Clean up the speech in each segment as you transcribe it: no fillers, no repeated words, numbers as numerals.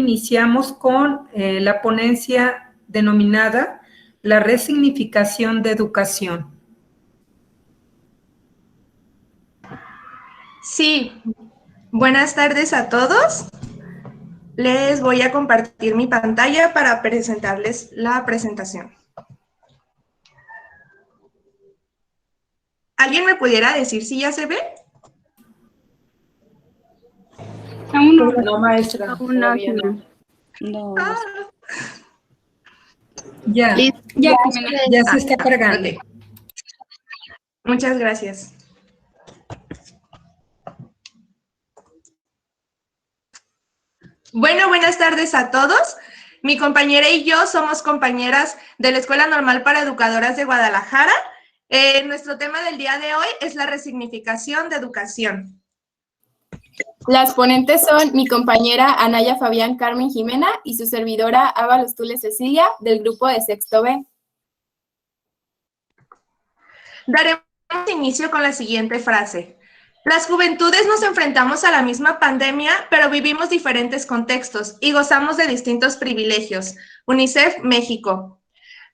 iniciamos con la ponencia denominada La resignificación de educación. Sí, buenas tardes a todos. Les voy a compartir mi pantalla para presentarles la presentación. ¿Alguien me pudiera decir si ya se ve? Aún no, no, maestra. Aún no, no. No. Ya se está cargando. Okay. Muchas gracias. Bueno, buenas tardes a todos. Mi compañera y yo somos compañeras de la Escuela Normal para Educadoras de Guadalajara. Nuestro tema del día de hoy es la resignificación de educación. Las ponentes son mi compañera Anaya Fabián Carmen Jimena y su servidora Ábalos Tule Cecilia del grupo de sexto B. Daremos inicio con la siguiente frase. Las juventudes nos enfrentamos a la misma pandemia, pero vivimos diferentes contextos y gozamos de distintos privilegios. UNICEF, México.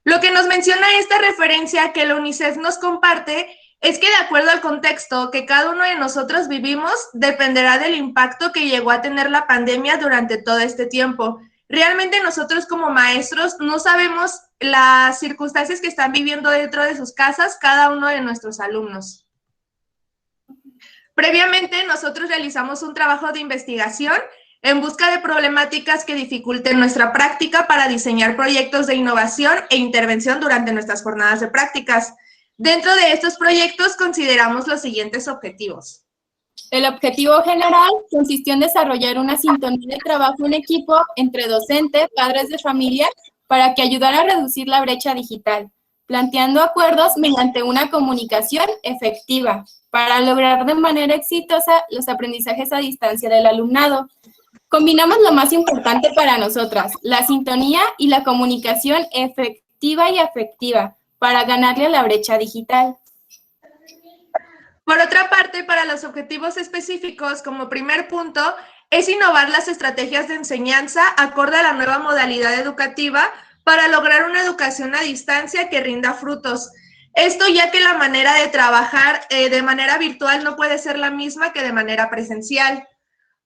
Lo que nos menciona esta referencia que la UNICEF nos comparte es que de acuerdo al contexto que cada uno de nosotros vivimos, dependerá del impacto que llegó a tener la pandemia durante todo este tiempo. Realmente nosotros como maestros no sabemos las circunstancias que están viviendo dentro de sus casas cada uno de nuestros alumnos. Previamente, nosotros realizamos un trabajo de investigación en busca de problemáticas que dificulten nuestra práctica para diseñar proyectos de innovación e intervención durante nuestras jornadas de prácticas. Dentro de estos proyectos consideramos los siguientes objetivos. El objetivo general consistió en desarrollar una sintonía de trabajo en equipo entre docente, padres de familia, para que ayudara a reducir la brecha digital, planteando acuerdos mediante una comunicación efectiva para lograr de manera exitosa los aprendizajes a distancia del alumnado. Combinamos lo más importante para nosotras, la sintonía y la comunicación efectiva y afectiva para ganarle a la brecha digital. Por otra parte, para los objetivos específicos, como primer punto, es innovar las estrategias de enseñanza acorde a la nueva modalidad educativa para lograr una educación a distancia que rinda frutos. Esto ya que la manera de trabajar de manera virtual no puede ser la misma que de manera presencial.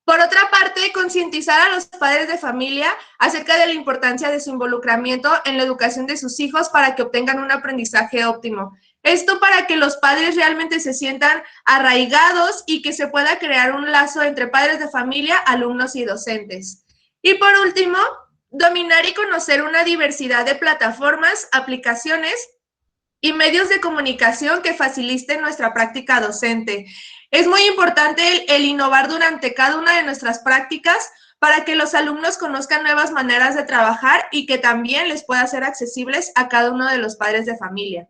Por otra parte, concientizar a los padres de familia acerca de la importancia de su involucramiento en la educación de sus hijos para que obtengan un aprendizaje óptimo. Esto para que los padres realmente se sientan arraigados y que se pueda crear un lazo entre padres de familia, alumnos y docentes. Y por último, dominar y conocer una diversidad de plataformas, aplicaciones y medios de comunicación que faciliten nuestra práctica docente. Es muy importante el innovar durante cada una de nuestras prácticas para que los alumnos conozcan nuevas maneras de trabajar y que también les pueda ser accesibles a cada uno de los padres de familia.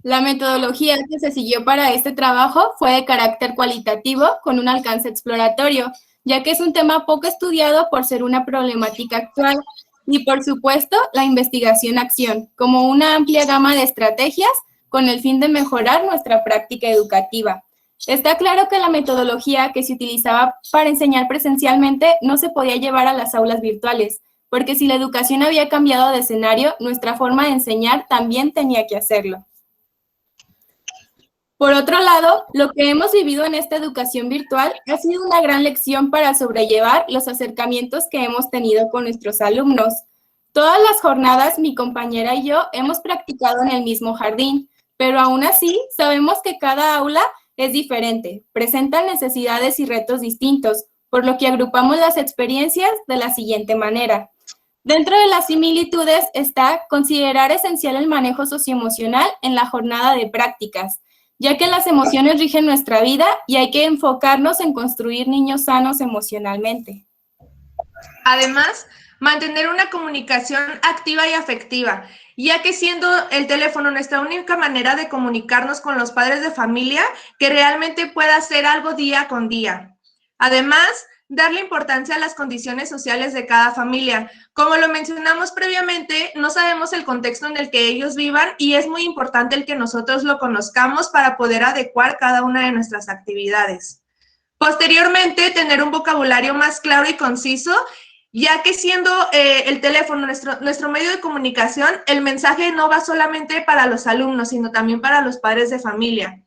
La metodología que se siguió para este trabajo fue de carácter cualitativo con un alcance exploratorio, ya que es un tema poco estudiado por ser una problemática actual. Y, por supuesto, la investigación-acción, como una amplia gama de estrategias con el fin de mejorar nuestra práctica educativa. Está claro que la metodología que se utilizaba para enseñar presencialmente no se podía llevar a las aulas virtuales, porque si la educación había cambiado de escenario, nuestra forma de enseñar también tenía que hacerlo. Por otro lado, lo que hemos vivido en esta educación virtual ha sido una gran lección para sobrellevar los acercamientos que hemos tenido con nuestros alumnos. Todas las jornadas, mi compañera y yo hemos practicado en el mismo jardín, pero aún así sabemos que cada aula es diferente, presentan necesidades y retos distintos, por lo que agrupamos las experiencias de la siguiente manera. Dentro de las similitudes está considerar esencial el manejo socioemocional en la jornada de prácticas, ya que las emociones rigen nuestra vida y hay que enfocarnos en construir niños sanos emocionalmente. Además, mantener una comunicación activa y afectiva, ya que siendo el teléfono nuestra única manera de comunicarnos con los padres de familia, que realmente pueda hacer algo día con día. Además, darle importancia a las condiciones sociales de cada familia. Como lo mencionamos previamente, no sabemos el contexto en el que ellos vivan y es muy importante el que nosotros lo conozcamos para poder adecuar cada una de nuestras actividades. Posteriormente, tener un vocabulario más claro y conciso, ya que siendo el teléfono nuestro medio de comunicación, el mensaje no va solamente para los alumnos, sino también para los padres de familia.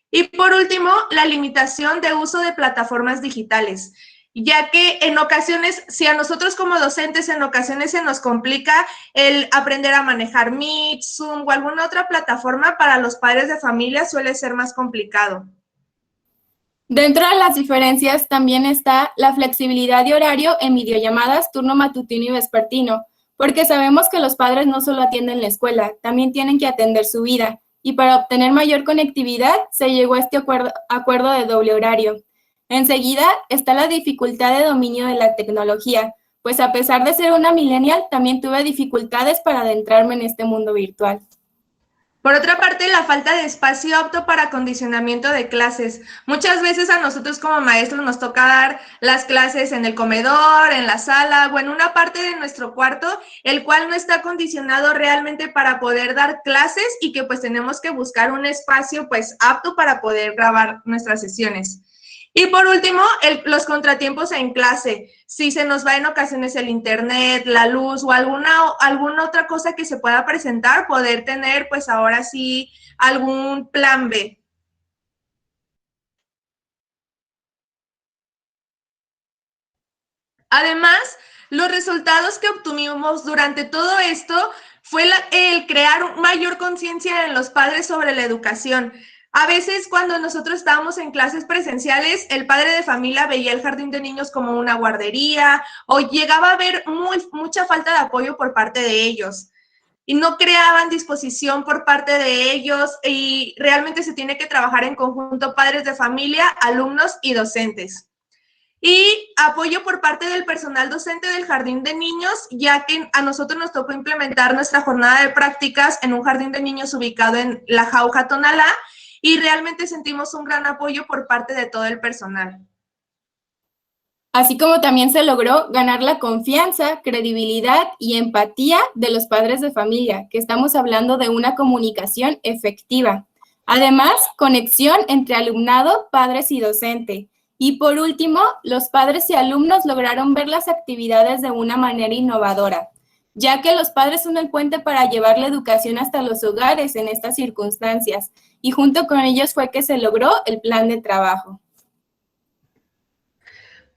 Y por último, la limitación de uso de plataformas digitales, ya que en ocasiones, si a nosotros como docentes en ocasiones se nos complica el aprender a manejar Meet, Zoom o alguna otra plataforma, para los padres de familia suele ser más complicado. Dentro de las diferencias también está la flexibilidad de horario en videollamadas, turno matutino y vespertino, porque sabemos que los padres no solo atienden la escuela, también tienen que atender su vida, y para obtener mayor conectividad se llegó a este acuerdo de doble horario. Enseguida está la dificultad de dominio de la tecnología, pues a pesar de ser una millennial, también tuve dificultades para adentrarme en este mundo virtual. Por otra parte, la falta de espacio apto para acondicionamiento de clases. Muchas veces a nosotros como maestros nos toca dar las clases en el comedor, en la sala o en una parte de nuestro cuarto, el cual no está acondicionado realmente para poder dar clases y que pues tenemos que buscar un espacio pues apto para poder grabar nuestras sesiones. Y por último, los contratiempos en clase. Si se nos va en ocasiones el internet, la luz o alguna otra cosa que se pueda presentar, poder tener pues ahora sí algún plan B. Además, los resultados que obtuvimos durante todo esto fue el crear mayor conciencia en los padres sobre la educación. A veces cuando nosotros estábamos en clases presenciales, el padre de familia veía el jardín de niños como una guardería o llegaba a haber mucha falta de apoyo por parte de ellos y no creaban disposición por parte de ellos y realmente se tiene que trabajar en conjunto padres de familia, alumnos y docentes. Y apoyo por parte del personal docente del jardín de niños, ya que a nosotros nos tocó implementar nuestra jornada de prácticas en un jardín de niños ubicado en La Jauja, Tonalá, y realmente sentimos un gran apoyo por parte de todo el personal. Así como también se logró ganar la confianza, credibilidad y empatía de los padres de familia, que estamos hablando de una comunicación efectiva. Además, conexión entre alumnado, padres y docente. Y por último, los padres y alumnos lograron ver las actividades de una manera innovadora, ya que los padres son el puente para llevar la educación hasta los hogares en estas circunstancias, y junto con ellos fue que se logró el plan de trabajo.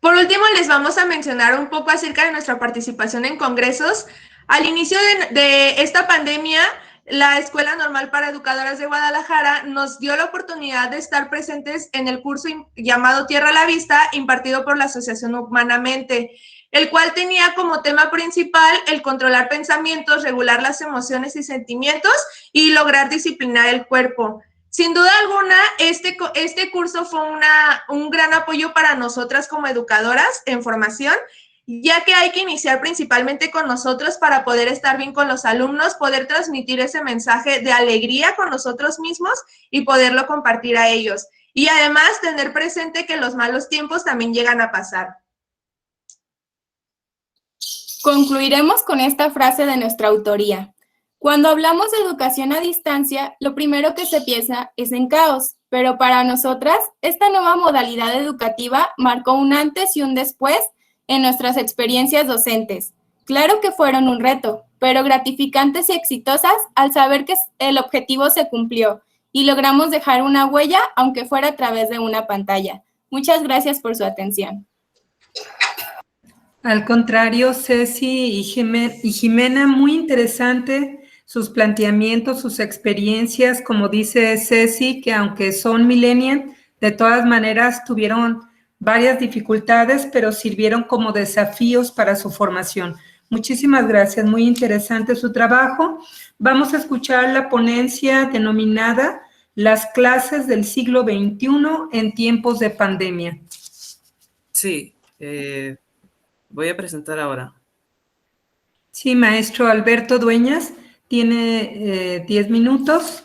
Por último, les vamos a mencionar un poco acerca de nuestra participación en congresos. Al inicio de esta pandemia, la Escuela Normal para Educadoras de Guadalajara nos dio la oportunidad de estar presentes en el curso llamado Tierra a la Vista, impartido por la Asociación Humanamente, el cual tenía como tema principal el controlar pensamientos, regular las emociones y sentimientos y lograr disciplinar el cuerpo. Sin duda alguna, este curso fue un gran apoyo para nosotras como educadoras en formación, ya que hay que iniciar principalmente con nosotros para poder estar bien con los alumnos, poder transmitir ese mensaje de alegría con nosotros mismos y poderlo compartir a ellos. Y además tener presente que los malos tiempos también llegan a pasar. Concluiremos con esta frase de nuestra autoría. Cuando hablamos de educación a distancia, lo primero que se piensa es en caos, pero para nosotras, esta nueva modalidad educativa marcó un antes y un después en nuestras experiencias docentes. Claro que fueron un reto, pero gratificantes y exitosas al saber que el objetivo se cumplió y logramos dejar una huella, aunque fuera a través de una pantalla. Muchas gracias por su atención. Al contrario, Ceci y Jimena, muy interesante sus planteamientos, sus experiencias, como dice Ceci, que aunque son millennials, de todas maneras tuvieron varias dificultades, pero sirvieron como desafíos para su formación. Muchísimas gracias, muy interesante su trabajo. Vamos a escuchar la ponencia denominada Las clases del siglo XXI en tiempos de pandemia. Sí, voy a presentar ahora. Sí, maestro Alberto Dueñas, tiene 10 minutos.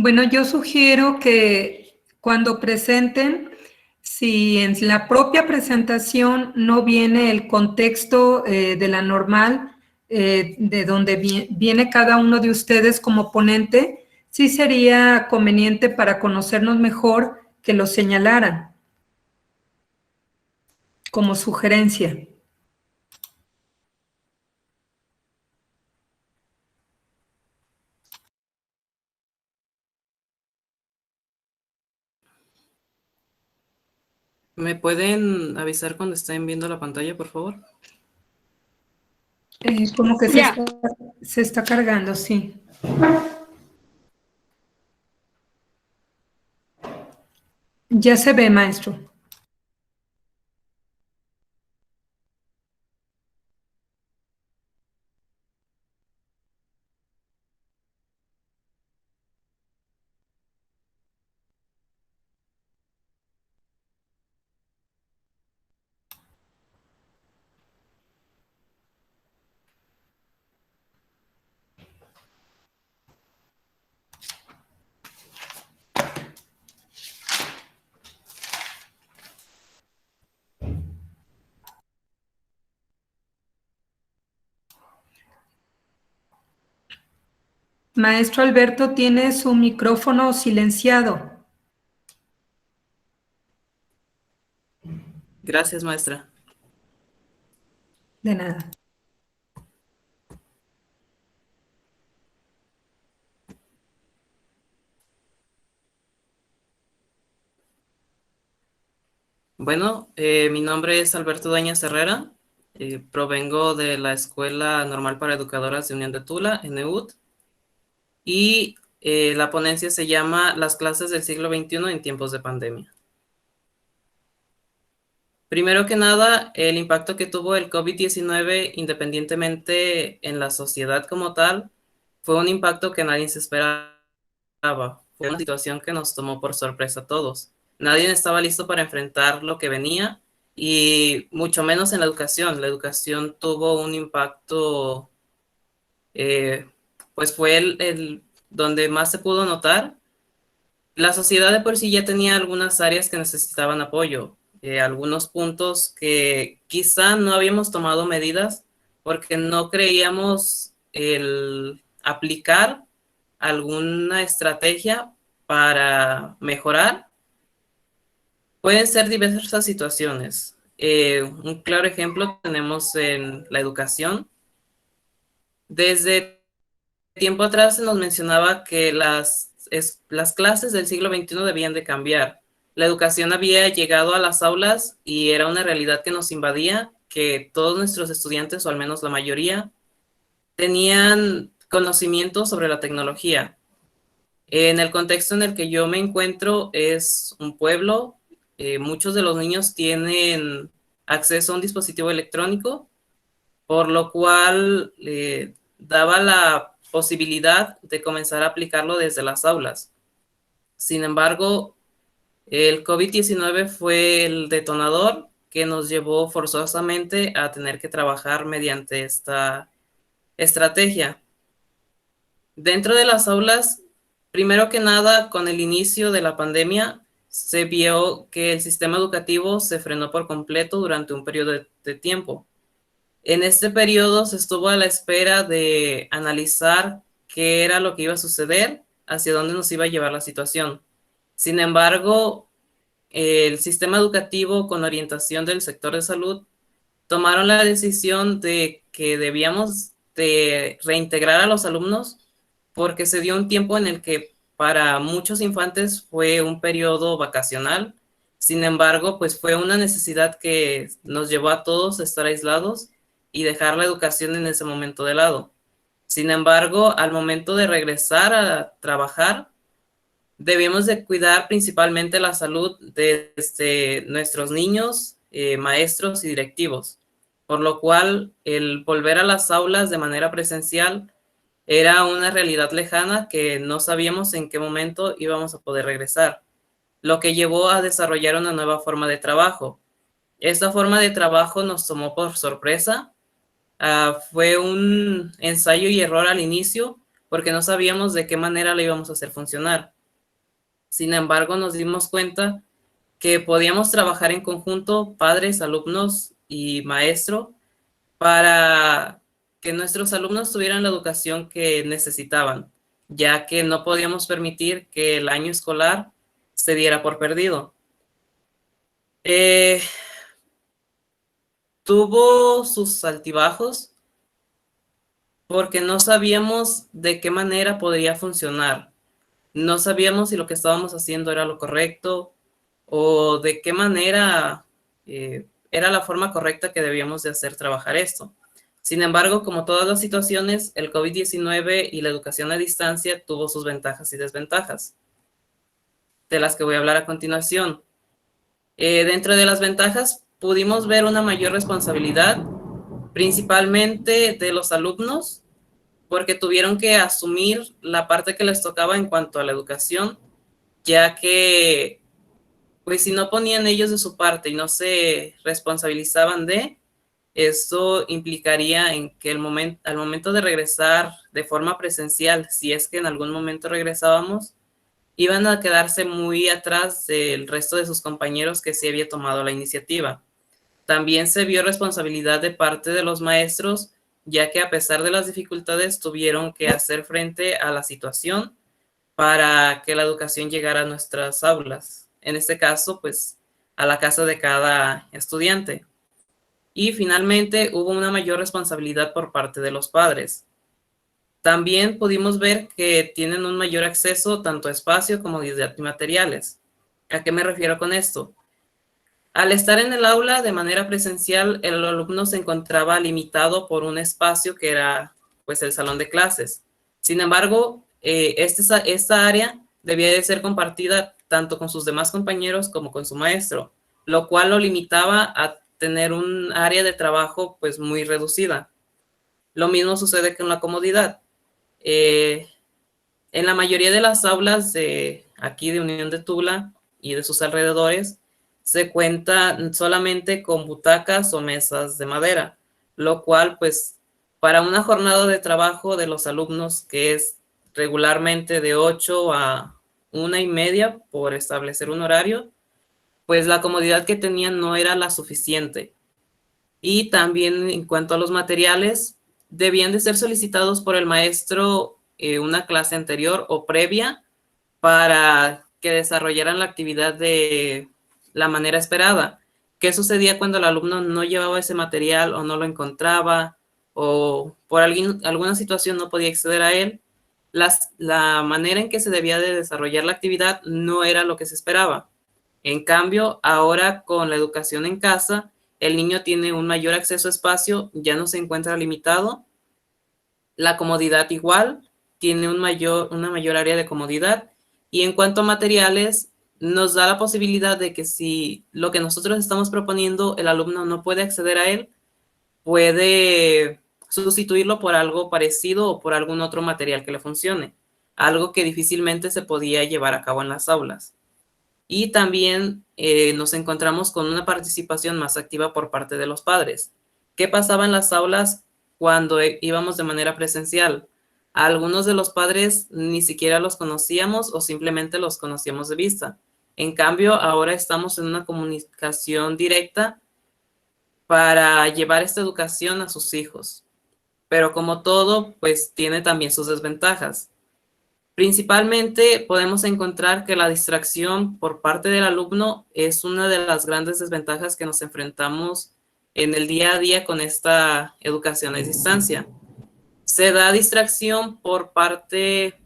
Bueno, yo sugiero que cuando presenten, si en la propia presentación no viene el contexto de la normal, de donde viene cada uno de ustedes como ponente, sí sería conveniente para conocernos mejor que lo señalaran como sugerencia. ¿Me pueden avisar cuando estén viendo la pantalla, por favor? Como que Ya. se está cargando, sí. Ya se ve, maestro. Maestro Alberto tiene su micrófono silenciado. Gracias, maestra. De nada. Bueno, mi nombre es Alberto Dañas Herrera. Provengo de la Escuela Normal para Educadoras de Unión de Tula, ENEUT, y la ponencia se llama Las clases del siglo XXI en tiempos de pandemia. Primero que nada, el impacto que tuvo el COVID-19, independientemente en la sociedad como tal, fue un impacto que nadie se esperaba. Fue una situación que nos tomó por sorpresa a todos. Nadie estaba listo para enfrentar lo que venía y mucho menos en la educación. La educación tuvo un impacto, eh, pues fue el donde más se pudo notar. La sociedad de por sí ya tenía algunas áreas que necesitaban apoyo, algunos puntos que quizá no habíamos tomado medidas porque no creíamos el aplicar alguna estrategia para mejorar. Pueden ser diversas situaciones. Un claro ejemplo tenemos en la educación. Desde tiempo atrás se nos mencionaba que las clases del siglo XXI debían de cambiar. La educación había llegado a las aulas y era una realidad que nos invadía, que todos nuestros estudiantes, o al menos la mayoría, tenían conocimiento sobre la tecnología. En el contexto en el que yo me encuentro es un pueblo, muchos de los niños tienen acceso a un dispositivo electrónico, por lo cual daba la posibilidad de comenzar a aplicarlo desde las aulas. Sin embargo, el COVID-19 fue el detonador que nos llevó forzosamente a tener que trabajar mediante esta estrategia. Dentro de las aulas, primero que nada, con el inicio de la pandemia, se vio que el sistema educativo se frenó por completo durante un periodo de tiempo. En este periodo se estuvo a la espera de analizar qué era lo que iba a suceder, hacia dónde nos iba a llevar la situación. Sin embargo, el sistema educativo con orientación del sector de salud tomaron la decisión de que debíamos de reintegrar a los alumnos porque se dio un tiempo en el que para muchos infantes fue un periodo vacacional. Sin embargo, pues fue una necesidad que nos llevó a todos a estar aislados y dejar la educación en ese momento de lado. Sin embargo, al momento de regresar a trabajar, debemos de cuidar principalmente la salud de nuestros niños, maestros y directivos, por lo cual el volver a las aulas de manera presencial era una realidad lejana que no sabíamos en qué momento íbamos a poder regresar, lo que llevó a desarrollar una nueva forma de trabajo. Esta forma de trabajo nos tomó por sorpresa. Fue un ensayo y error al inicio, porque no sabíamos de qué manera la íbamos a hacer funcionar. Sin embargo, nos dimos cuenta que podíamos trabajar en conjunto, padres, alumnos y maestro, para que nuestros alumnos tuvieran la educación que necesitaban, ya que no podíamos permitir que el año escolar se diera por perdido. Tuvo sus altibajos porque no sabíamos de qué manera podría funcionar. No sabíamos si lo que estábamos haciendo era lo correcto o de qué manera era la forma correcta que debíamos de hacer trabajar esto. Sin embargo, como todas las situaciones, el COVID-19 y la educación a distancia tuvo sus ventajas y desventajas, de las que voy a hablar a continuación. Dentro de las ventajas, pudimos ver una mayor responsabilidad, principalmente de los alumnos, porque tuvieron que asumir la parte que les tocaba en cuanto a la educación, ya que, pues, si no ponían ellos de su parte y no se responsabilizaban esto implicaría en que al momento de regresar de forma presencial, si es que en algún momento regresábamos, iban a quedarse muy atrás del resto de sus compañeros que sí había tomado la iniciativa. También se vio responsabilidad de parte de los maestros, ya que a pesar de las dificultades tuvieron que hacer frente a la situación para que la educación llegara a nuestras aulas. En este caso, pues, a la casa de cada estudiante. Y finalmente hubo una mayor responsabilidad por parte de los padres. También pudimos ver que tienen un mayor acceso tanto a espacio como a materiales. ¿A qué me refiero con esto? Al estar en el aula de manera presencial, el alumno se encontraba limitado por un espacio que era, pues, el salón de clases. Sin embargo, esta área debía de ser compartida tanto con sus demás compañeros como con su maestro, lo cual lo limitaba a tener un área de trabajo, pues, muy reducida. Lo mismo sucede con la comodidad. En la mayoría de las aulas de aquí de Unión de Tula y de sus alrededores, se cuenta solamente con butacas o mesas de madera, lo cual, pues, para una jornada de trabajo de los alumnos, que es regularmente de 8 a 1:30 por establecer un horario, pues la comodidad que tenían no era la suficiente. Y también en cuanto a los materiales, debían de ser solicitados por el maestro una clase anterior o previa para que desarrollaran la actividad de la manera esperada. ¿Qué sucedía cuando el alumno no llevaba ese material o no lo encontraba o por alguna situación no podía acceder a él? La manera en que se debía de desarrollar la actividad no era lo que se esperaba. En cambio, ahora con la educación en casa, el niño tiene un mayor acceso a espacio, ya no se encuentra limitado. La comodidad igual, tiene una mayor área de comodidad. Y en cuanto a materiales, nos da la posibilidad de que si lo que nosotros estamos proponiendo, el alumno no puede acceder a él, puede sustituirlo por algo parecido o por algún otro material que le funcione, algo que difícilmente se podía llevar a cabo en las aulas. Y también nos encontramos con una participación más activa por parte de los padres. ¿Qué pasaba en las aulas cuando íbamos de manera presencial? A algunos de los padres ni siquiera los conocíamos o simplemente los conocíamos de vista. En cambio, ahora estamos en una comunicación directa para llevar esta educación a sus hijos. Pero como todo, pues tiene también sus desventajas. Principalmente podemos encontrar que la distracción por parte del alumno es una de las grandes desventajas que nos enfrentamos en el día a día con esta educación a distancia. Se da distracción por parte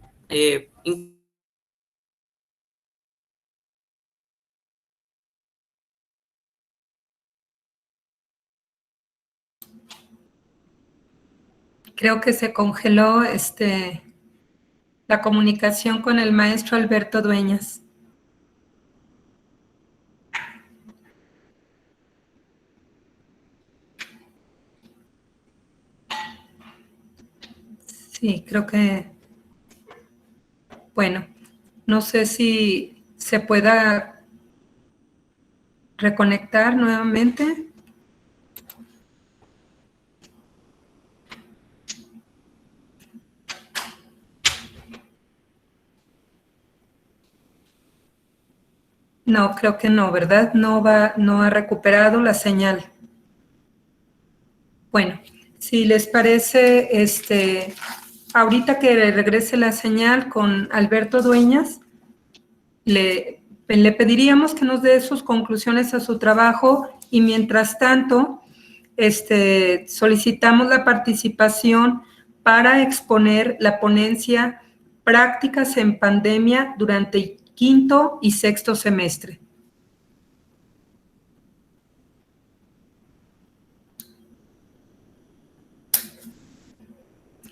Creo que se congeló la comunicación con el maestro Alberto Dueñas. Sí, creo que, bueno, no sé si se pueda reconectar nuevamente. No, creo que no, ¿verdad? No ha recuperado la señal. Bueno, si les parece, ahorita que regrese la señal con Alberto Dueñas, le pediríamos que nos dé sus conclusiones a su trabajo y mientras tanto, solicitamos la participación para exponer la ponencia Prácticas en Pandemia durante quinto y sexto semestre.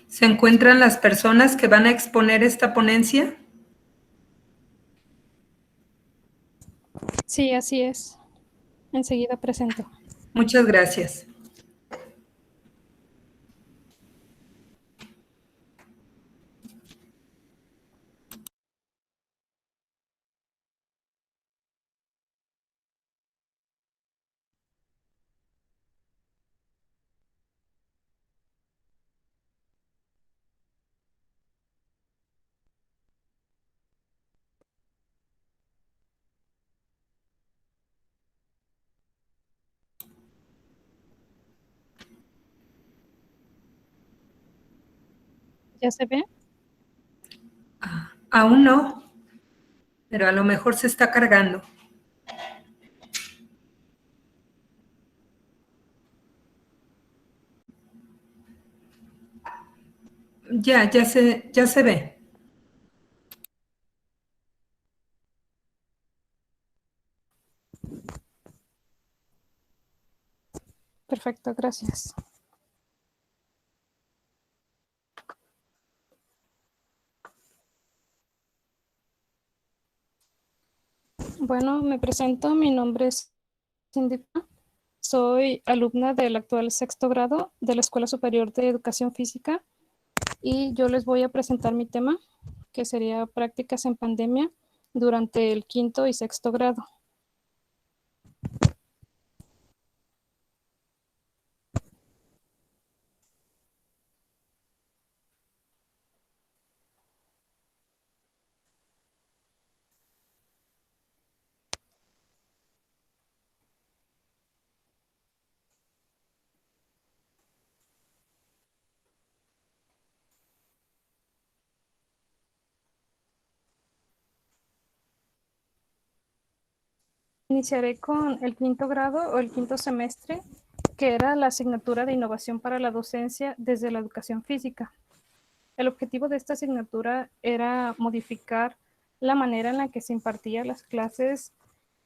¿Se encuentran las personas que van a exponer esta ponencia? Sí, así es. Enseguida presento. Muchas gracias. ¿Ya se ve? Aún no, pero a lo mejor se está cargando. Ya se ve. Perfecto, gracias. Bueno, me presento. Mi nombre es Cindy. Soy alumna del actual sexto grado de la Escuela Superior de Educación Física y yo les voy a presentar mi tema, que sería prácticas en pandemia durante el quinto y sexto grado. Iniciaré con el quinto grado o el quinto semestre, que era la asignatura de innovación para la docencia desde la educación física. El objetivo de esta asignatura era modificar la manera en la que se impartían las clases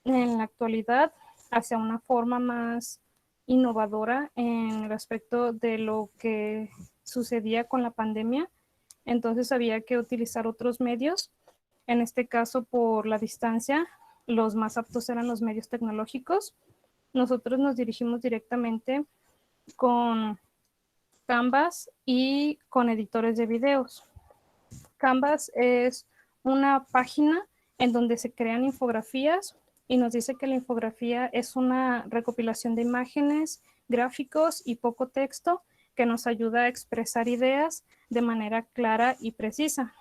en la actualidad hacia una forma más innovadora en el aspecto de lo que sucedía con la pandemia. Entonces había que utilizar otros medios. En este caso, por la distancia, los más aptos eran los medios tecnológicos. Nosotros nos dirigimos directamente con Canvas y con editores de videos. Canvas es una página en donde se crean infografías y nos dice que la infografía es una recopilación de imágenes, gráficos y poco texto que nos ayuda a expresar ideas de manera clara y precisa.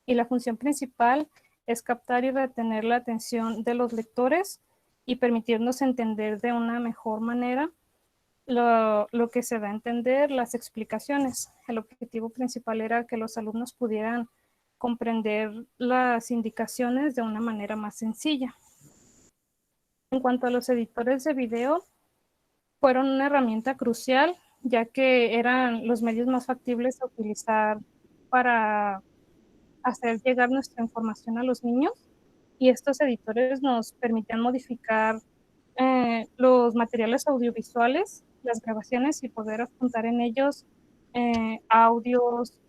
Y la función principal es captar y retener la atención de los lectores y permitirnos entender de una mejor manera lo que se da a entender, las explicaciones. El objetivo principal era que los alumnos pudieran comprender las indicaciones de una manera más sencilla. En cuanto a los editores de video, fueron una herramienta crucial, ya que eran los medios más factibles a utilizar para hacer llegar nuestra información a los niños, y estos editores nos permitían modificar los materiales audiovisuales, las grabaciones, y poder apuntar en ellos audios,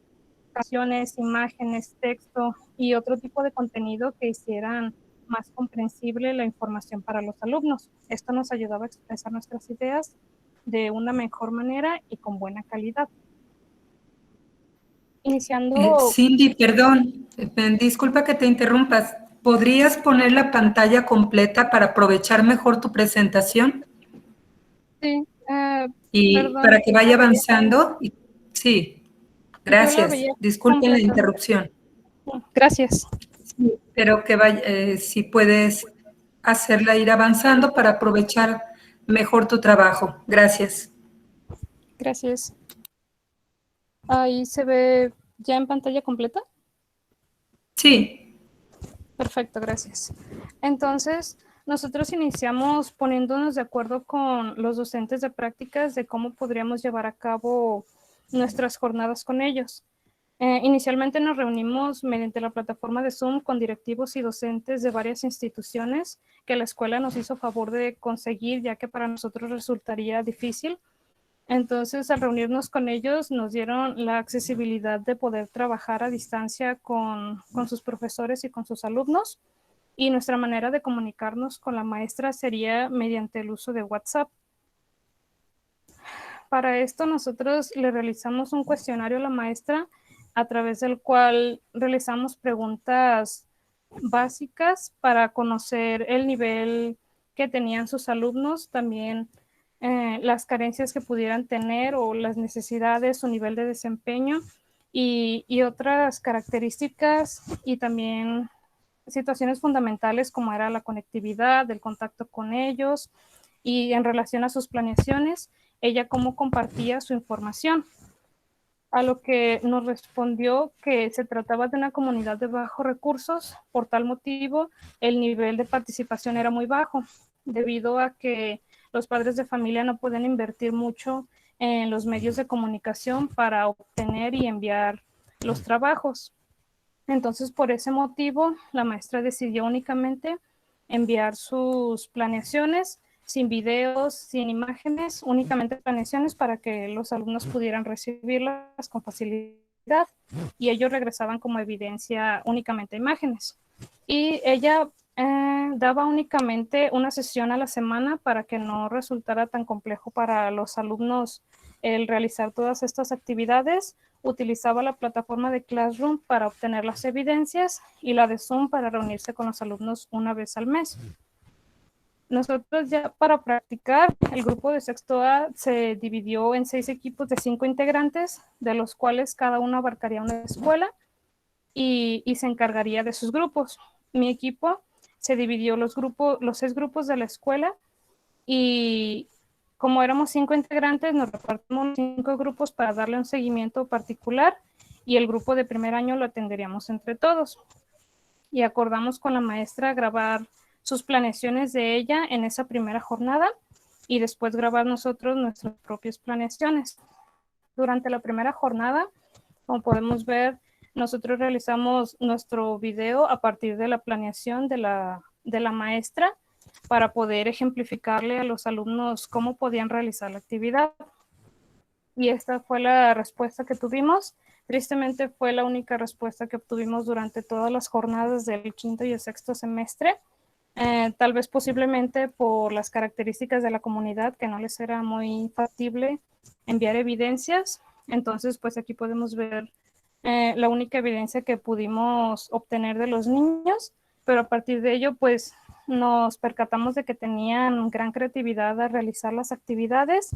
canciones, imágenes, texto y otro tipo de contenido que hicieran más comprensible la información para los alumnos. Esto nos ayudaba a expresar nuestras ideas de una mejor manera y con buena calidad. Iniciando... Cindy, perdón, disculpa que te interrumpas. ¿Podrías poner la pantalla completa para aprovechar mejor tu presentación? Sí, y perdón, para que vaya avanzando. Sí, gracias. Disculpen la completa. interrupción. Gracias. Sí, pero que vaya, si puedes hacerla ir avanzando para aprovechar mejor tu trabajo. Gracias. Gracias. Ahí se ve ya en pantalla completa. Sí. Perfecto, gracias. Entonces, nosotros iniciamos poniéndonos de acuerdo con los docentes de prácticas de cómo podríamos llevar a cabo nuestras jornadas con ellos. Inicialmente nos reunimos mediante la plataforma de Zoom con directivos y docentes de varias instituciones que la escuela nos hizo favor de conseguir, ya que para nosotros resultaría difícil. Entonces, al reunirnos con ellos, nos dieron la accesibilidad de poder trabajar a distancia con sus profesores y con sus alumnos. Y nuestra manera de comunicarnos con la maestra sería mediante el uso de WhatsApp. Para esto, nosotros le realizamos un cuestionario a la maestra a través del cual realizamos preguntas básicas para conocer el nivel que tenían sus alumnos, también las carencias que pudieran tener o las necesidades, su nivel de desempeño y otras características y también situaciones fundamentales como era la conectividad, el contacto con ellos y en relación a sus planeaciones, ella cómo compartía su información. A lo que nos respondió que se trataba de una comunidad de bajos recursos, por tal motivo el nivel de participación era muy bajo, debido a que los padres de familia no pueden invertir mucho en los medios de comunicación para obtener y enviar los trabajos. Entonces, por ese motivo, la maestra decidió únicamente enviar sus planeaciones sin videos, sin imágenes, únicamente planeaciones para que los alumnos pudieran recibirlas con facilidad y ellos regresaban como evidencia únicamente imágenes. Y ella daba únicamente una sesión a la semana para que no resultara tan complejo para los alumnos el realizar todas estas actividades. Utilizaba la plataforma de Classroom para obtener las evidencias y la de Zoom para reunirse con los alumnos una vez al mes. Nosotros ya para practicar, el grupo de sexto A se dividió en 6 equipos de 5 integrantes, de los cuales cada uno abarcaría una escuela y se encargaría de sus grupos. Mi equipo se dividió los 6 grupos de la escuela y como éramos 5 integrantes, nos repartimos 5 grupos para darle un seguimiento particular y el grupo de primer año lo atenderíamos entre todos. Y acordamos con la maestra grabar sus planeaciones de ella en esa primera jornada y después grabar nosotros nuestras propias planeaciones. Durante la primera jornada, como podemos ver, nosotros realizamos nuestro video a partir de la planeación de la maestra para poder ejemplificarle a los alumnos cómo podían realizar la actividad. Y esta fue la respuesta que tuvimos. Tristemente fue la única respuesta que obtuvimos durante todas las jornadas del quinto y el sexto semestre. Tal vez posiblemente por las características de la comunidad que no les era muy factible enviar evidencias. Entonces, pues aquí podemos ver la única evidencia que pudimos obtener de los niños, pero a partir de ello, pues nos percatamos de que tenían gran creatividad al realizar las actividades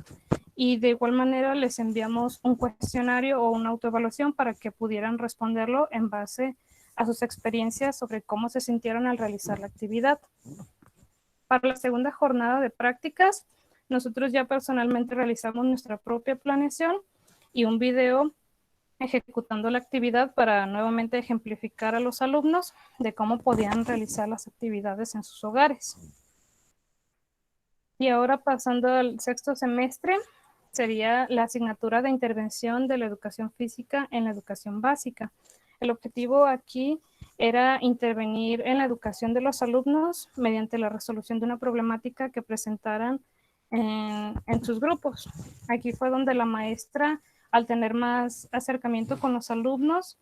y de igual manera les enviamos un cuestionario o una autoevaluación para que pudieran responderlo en base a sus experiencias sobre cómo se sintieron al realizar la actividad. Para la segunda jornada de prácticas, nosotros ya personalmente realizamos nuestra propia planeación y un video ejecutando la actividad para nuevamente ejemplificar a los alumnos de cómo podían realizar las actividades en sus hogares. Y ahora pasando al sexto semestre, sería la asignatura de intervención de la educación física en la educación básica. El objetivo aquí era intervenir en la educación de los alumnos mediante la resolución de una problemática que presentaran en sus grupos. Aquí fue donde la maestra, al tener más acercamiento con los alumnos,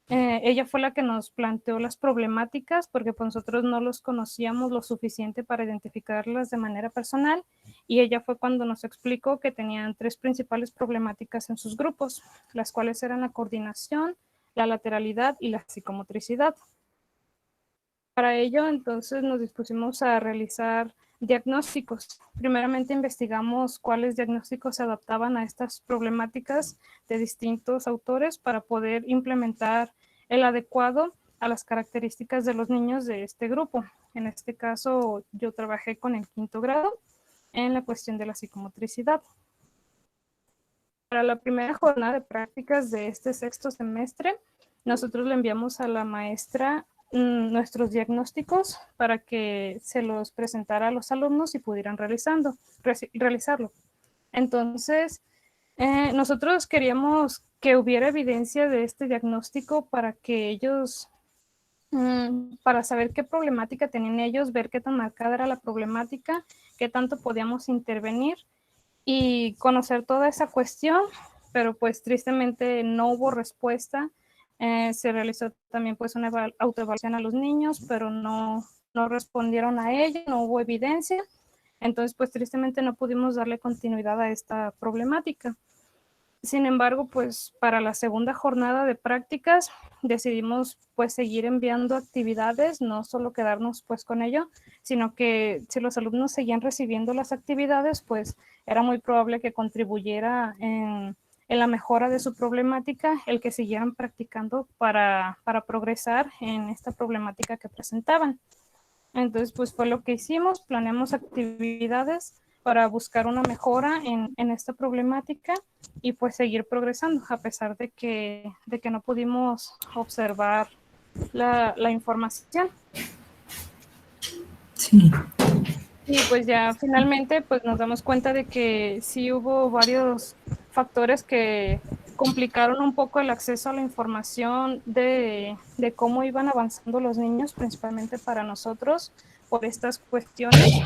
ella fue la que nos planteó las problemáticas porque pues, nosotros no los conocíamos lo suficiente para identificarlas de manera personal y ella fue cuando nos explicó que tenían 3 principales problemáticas en sus grupos, las cuales eran la coordinación, la lateralidad y la psicomotricidad. Para ello, entonces, nos dispusimos a realizar diagnósticos. Primeramente investigamos cuáles diagnósticos se adaptaban a estas problemáticas de distintos autores para poder implementar el adecuado a las características de los niños de este grupo. En este caso, yo trabajé con el quinto grado en la cuestión de la psicomotricidad. Para la primera jornada de prácticas de este sexto semestre, nosotros le enviamos a la maestra nuestros diagnósticos para que se los presentara a los alumnos y pudieran realizarlo. Entonces, nosotros queríamos que hubiera evidencia de este diagnóstico para que ellos, para saber qué problemática tenían ellos, ver qué tan marcada era la problemática, qué tanto podíamos intervenir y conocer toda esa cuestión, pero pues tristemente no hubo respuesta. Se realizó también pues una autoevaluación a los niños, pero no respondieron a ella, no hubo evidencia. Entonces pues tristemente no pudimos darle continuidad a esta problemática. Sin embargo, pues para la segunda jornada de prácticas decidimos pues seguir enviando actividades, no solo quedarnos pues con ello, sino que si los alumnos seguían recibiendo las actividades, pues era muy probable que contribuyera en la mejora de su problemática, el que siguieran practicando para progresar en esta problemática que presentaban. Entonces, pues fue lo que hicimos, planeamos actividades para buscar una mejora en esta problemática y pues seguir progresando, a pesar de que no pudimos observar la información. Sí. Y pues ya finalmente pues nos damos cuenta de que sí hubo varios factores que complicaron un poco el acceso a la información de cómo iban avanzando los niños, principalmente para nosotros, por estas cuestiones,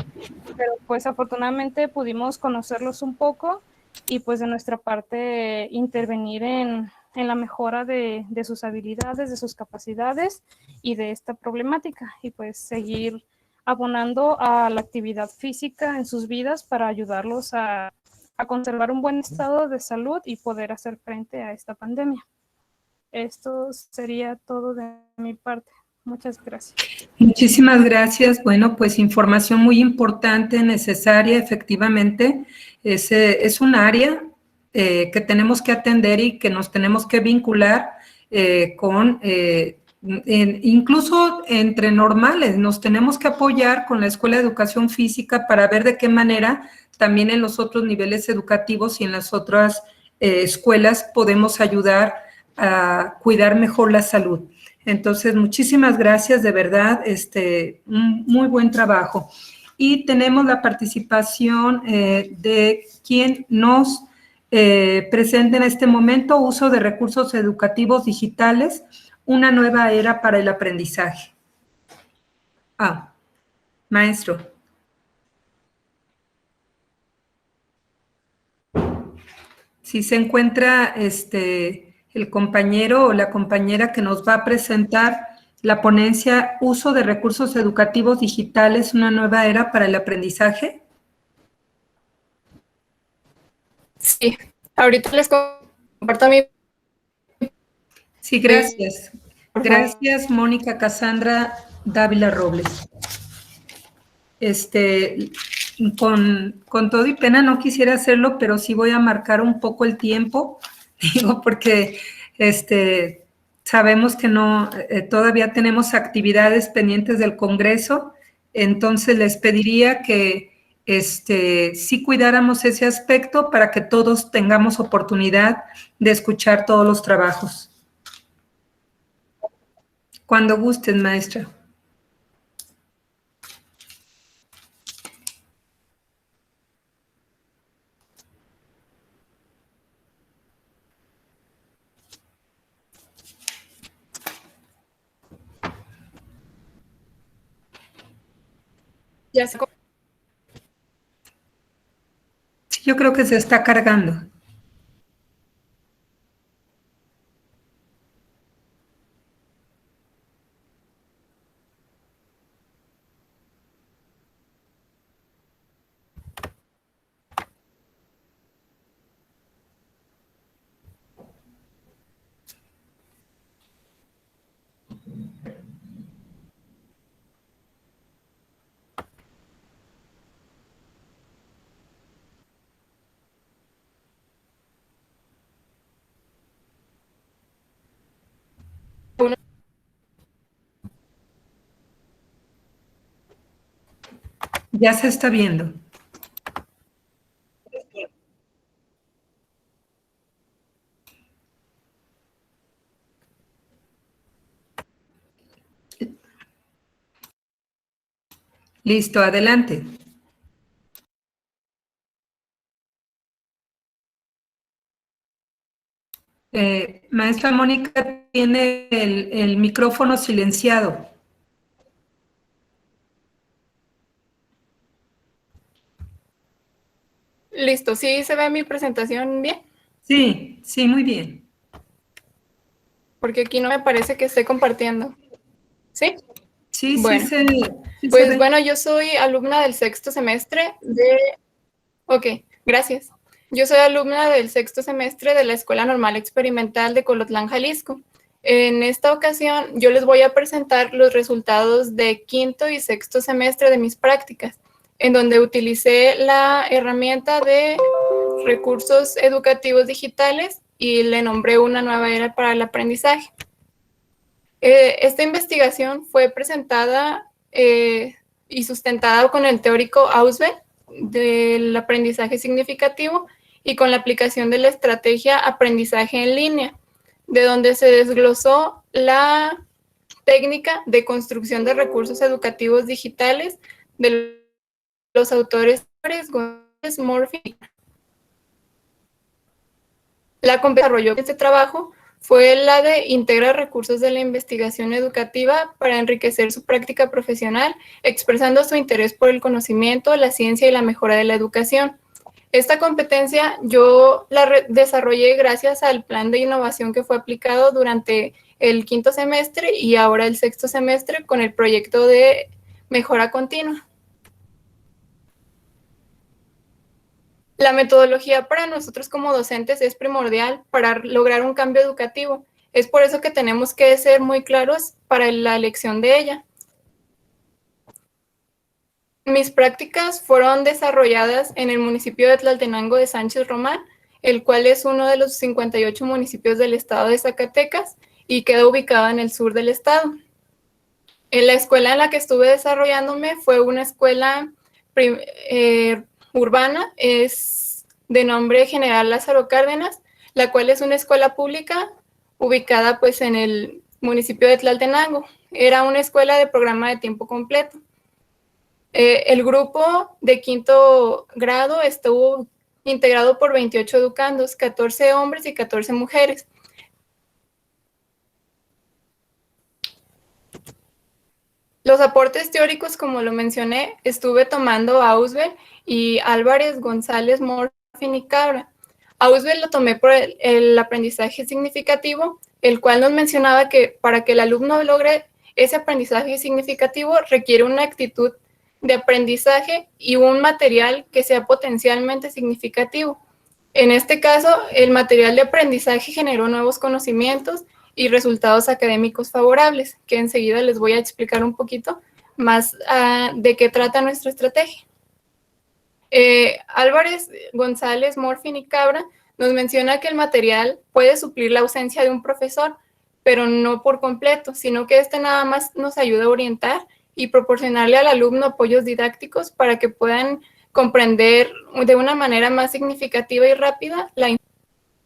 pero pues afortunadamente pudimos conocerlos un poco y pues de nuestra parte intervenir en la mejora de sus habilidades, de sus capacidades y de esta problemática y pues seguir abonando a la actividad física en sus vidas para ayudarlos a conservar un buen estado de salud y poder hacer frente a esta pandemia. Esto sería todo de mi parte. Muchas gracias. Muchísimas gracias. Bueno, pues información muy importante, necesaria, efectivamente. Es un área que tenemos que atender y que nos tenemos que vincular con, incluso entre normales, nos tenemos que apoyar con la Escuela de Educación Física para ver de qué manera también en los otros niveles educativos y en las otras escuelas podemos ayudar a cuidar mejor la salud. Entonces, muchísimas gracias, de verdad, un muy buen trabajo. Y tenemos la participación de quien nos presenta en este momento uso de recursos educativos digitales, una nueva era para el aprendizaje. Maestro. Si se encuentra el compañero o la compañera que nos va a presentar la ponencia Uso de recursos educativos digitales, una nueva era para el aprendizaje. Sí, ahorita les comparto mi... Sí, gracias. Gracias, Mónica Cassandra Dávila Robles. Con todo y pena no quisiera hacerlo, pero sí voy a marcar un poco el tiempo, digo, porque sabemos que no, todavía tenemos actividades pendientes del Congreso, entonces les pediría que sí cuidáramos ese aspecto para que todos tengamos oportunidad de escuchar todos los trabajos. Cuando gusten, maestra. Ya se... Sí, yo creo que se está cargando. Ya se está viendo. Listo, adelante. Maestra Mónica tiene el micrófono silenciado. Listo, ¿sí se ve mi presentación bien? Sí, sí, muy bien. Porque aquí no me parece que esté compartiendo. ¿Sí? Sí, Bueno, sí se pues ve. bueno, yo soy alumna del sexto semestre de... Ok, gracias. Yo soy alumna del sexto semestre de la Escuela Normal Experimental de Colotlán, Jalisco. En esta ocasión, yo les voy a presentar los resultados de quinto y sexto semestre de mis prácticas, en donde utilicé la herramienta de recursos educativos digitales y le nombré una nueva era para el aprendizaje. Esta investigación fue presentada y sustentada con el teórico Ausubel del aprendizaje significativo y con la aplicación de la estrategia aprendizaje en línea, de donde se desglosó la técnica de construcción de recursos educativos digitales de los autores González, Murphy. La competencia que desarrolló este trabajo fue la de integrar recursos de la investigación educativa para enriquecer su práctica profesional, expresando su interés por el conocimiento, la ciencia y la mejora de la educación. Esta competencia yo la desarrollé gracias al plan de innovación que fue aplicado durante el quinto semestre y ahora el sexto semestre con el proyecto de mejora continua. La metodología para nosotros como docentes es primordial para lograr un cambio educativo. Es por eso que tenemos que ser muy claros para la elección de ella. Mis prácticas fueron desarrolladas en el municipio de Tlaltenango de Sánchez Román, el cual es uno de los 58 municipios del estado de Zacatecas y queda ubicado en el sur del estado. En la escuela en la que estuve desarrollándome fue una escuela urbana, es de nombre General Lázaro Cárdenas, la cual es una escuela pública ubicada pues en el municipio de Tlaltenango. Era una escuela de programa de tiempo completo. El grupo de quinto grado estuvo integrado por 28 educandos, 14 hombres y 14 mujeres. Los aportes teóricos, como lo mencioné, estuve tomando Ausubel y Álvarez, González, Morfin y Cabra. Ausubel lo tomé por el aprendizaje significativo, el cual nos mencionaba que para que el alumno logre ese aprendizaje significativo requiere una actitud de aprendizaje y un material que sea potencialmente significativo. En este caso, el material de aprendizaje generó nuevos conocimientos y resultados académicos favorables, que enseguida les voy a explicar un poquito más de qué trata nuestra estrategia. Álvarez, González, Morfin y Cabra nos menciona que el material puede suplir la ausencia de un profesor, pero no por completo, sino que este nada más nos ayuda a orientar y proporcionarle al alumno apoyos didácticos para que puedan comprender de una manera más significativa y rápida la información.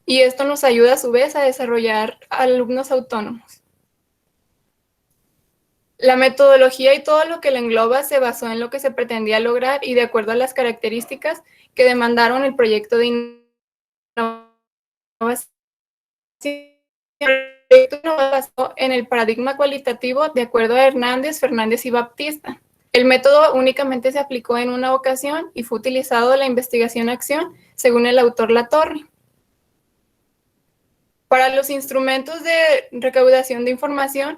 Y esto nos ayuda a su vez a desarrollar alumnos autónomos. La metodología y todo lo que la engloba se basó en lo que se pretendía lograr y de acuerdo a las características que demandaron el proyecto de innovación. El proyecto se basó en el paradigma cualitativo de acuerdo a Hernández, Fernández y Baptista. El método únicamente se aplicó en una ocasión y fue utilizado la investigación-acción según el autor Latorre. Para los instrumentos de recaudación de información,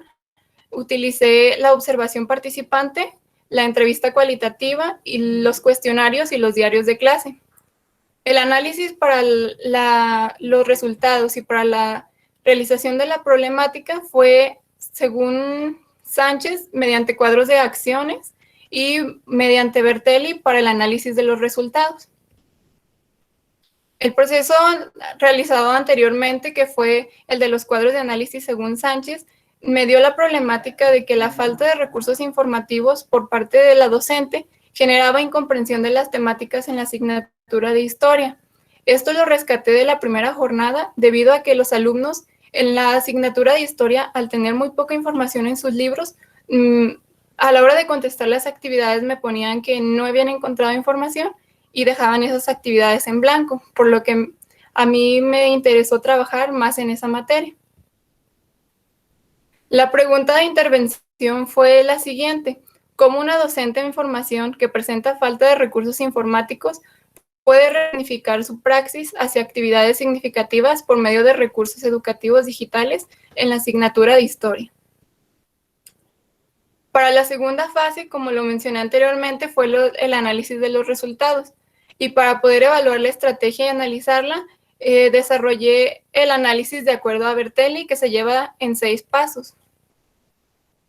utilicé la observación participante, la entrevista cualitativa y los cuestionarios y los diarios de clase. El análisis para los resultados y para la realización de la problemática fue, según Sánchez, mediante cuadros de acciones y mediante Bertelli para el análisis de los resultados. El proceso realizado anteriormente, que fue el de los cuadros de análisis según Sánchez, me dio la problemática de que la falta de recursos informativos por parte de la docente generaba incomprensión de las temáticas en la asignatura de historia. Esto lo rescaté de la primera jornada debido a que los alumnos en la asignatura de historia, al tener muy poca información en sus libros, a la hora de contestar las actividades me ponían que no habían encontrado información y dejaban esas actividades en blanco, por lo que a mí me interesó trabajar más en esa materia. La pregunta de intervención fue la siguiente: ¿cómo una docente de información que presenta falta de recursos informáticos puede reunificar su praxis hacia actividades significativas por medio de recursos educativos digitales en la asignatura de historia? Para la segunda fase, como lo mencioné anteriormente, fue el análisis de los resultados. Y para poder evaluar la estrategia y analizarla, desarrollé el análisis de acuerdo a Bertelli, que se lleva en 6 pasos.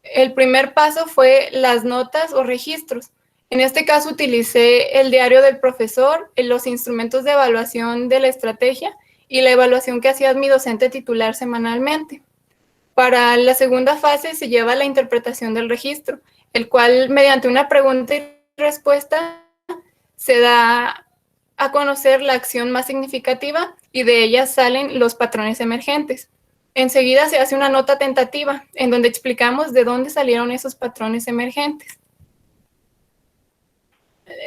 El primer paso fue las notas o registros. En este caso utilicé el diario del profesor, los instrumentos de evaluación de la estrategia y la evaluación que hacía mi docente titular semanalmente. Para la segunda fase se lleva la interpretación del registro, el cual mediante una pregunta y respuesta se da a conocer la acción más significativa y de ella salen los patrones emergentes. Enseguida se hace una nota tentativa en donde explicamos de dónde salieron esos patrones emergentes.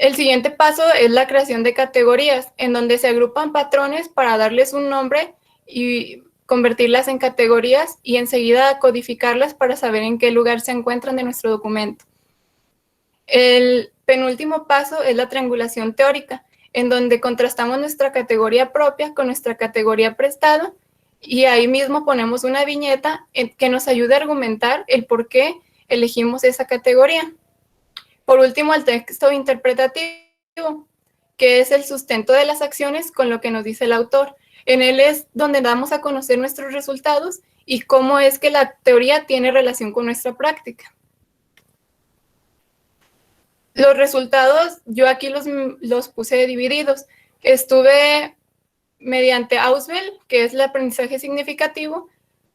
El siguiente paso es la creación de categorías, en donde se agrupan patrones para darles un nombre y convertirlas en categorías y enseguida codificarlas para saber en qué lugar se encuentran de nuestro documento. El penúltimo paso es la triangulación teórica, en donde contrastamos nuestra categoría propia con nuestra categoría prestada y ahí mismo ponemos una viñeta que nos ayude a argumentar el por qué elegimos esa categoría. Por último, el texto interpretativo, que es el sustento de las acciones con lo que nos dice el autor. En él es donde damos a conocer nuestros resultados y cómo es que la teoría tiene relación con nuestra práctica. Los resultados, yo aquí los puse divididos. Estuve mediante Ausubel, que es el aprendizaje significativo,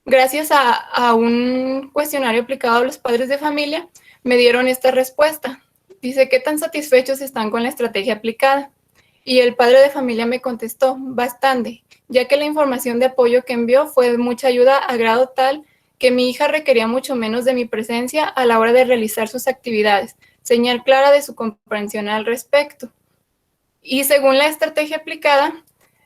gracias a un cuestionario aplicado a los padres de familia, me dieron esta respuesta. Dice, ¿qué tan satisfechos están con la estrategia aplicada? Y el padre de familia me contestó, bastante, ya que la información de apoyo que envió fue de mucha ayuda a grado tal que mi hija requería mucho menos de mi presencia a la hora de realizar sus actividades, señal clara de su comprensión al respecto. Y según la estrategia aplicada,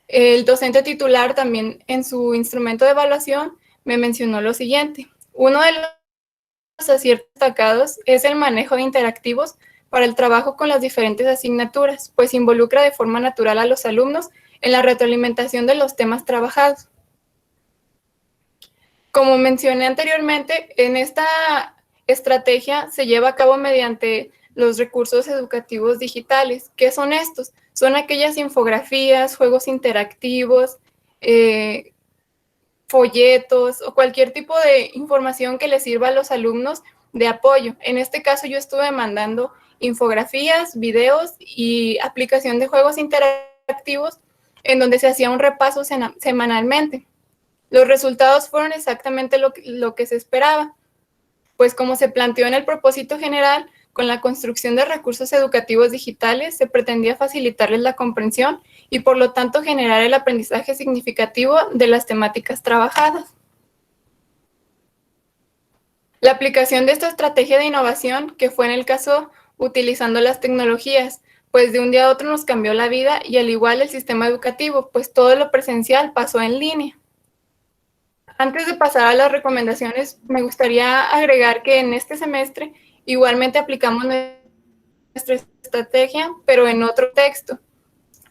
el docente titular también en su instrumento de evaluación me mencionó lo siguiente. Uno de los aciertos destacados es el manejo de interactivos para el trabajo con las diferentes asignaturas, pues involucra de forma natural a los alumnos en la retroalimentación de los temas trabajados. Como mencioné anteriormente, en esta estrategia se lleva a cabo mediante los recursos educativos digitales. ¿Qué son estos? Son aquellas infografías, juegos interactivos, folletos o cualquier tipo de información que les sirva a los alumnos de apoyo. En este caso yo estuve mandando infografías, videos y aplicación de juegos interactivos en donde se hacía un repaso semanalmente. Los resultados fueron exactamente lo que se esperaba, pues como se planteó en el propósito general, con la construcción de recursos educativos digitales se pretendía facilitarles la comprensión y por lo tanto generar el aprendizaje significativo de las temáticas trabajadas. La aplicación de esta estrategia de innovación, que fue en el caso utilizando las tecnologías, pues de un día a otro nos cambió la vida y al igual el sistema educativo, pues todo lo presencial pasó en línea. Antes de pasar a las recomendaciones, me gustaría agregar que en este semestre igualmente aplicamos nuestra estrategia, pero en otro texto.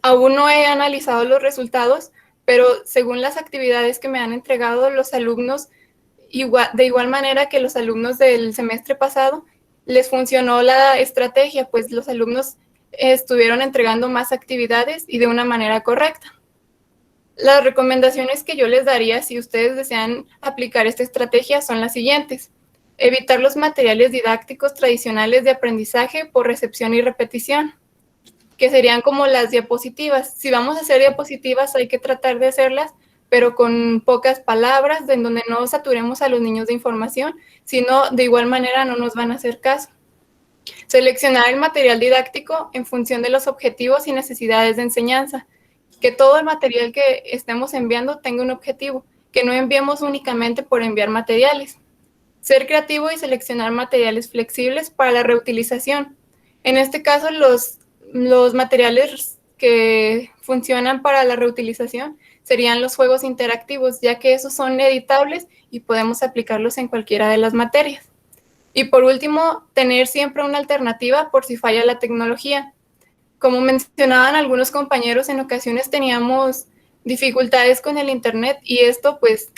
Aún no he analizado los resultados, pero según las actividades que me han entregado los alumnos, de igual manera que los alumnos del semestre pasado, les funcionó la estrategia, pues los alumnos estuvieron entregando más actividades y de una manera correcta. Las recomendaciones que yo les daría si ustedes desean aplicar esta estrategia son las siguientes. Evitar los materiales didácticos tradicionales de aprendizaje por recepción y repetición, que serían como las diapositivas. Si vamos a hacer diapositivas hay que tratar de hacerlas, pero con pocas palabras, en donde no saturemos a los niños de información, sino de igual manera no nos van a hacer caso. Seleccionar el material didáctico en función de los objetivos y necesidades de enseñanza. Que todo el material que estemos enviando tenga un objetivo, que no enviemos únicamente por enviar materiales. Ser creativo y seleccionar materiales flexibles para la reutilización. En este caso, los materiales que funcionan para la reutilización serían los juegos interactivos, ya que esos son editables y podemos aplicarlos en cualquiera de las materias. Y por último, tener siempre una alternativa por si falla la tecnología. Como mencionaban algunos compañeros, en ocasiones teníamos dificultades con el internet y esto pues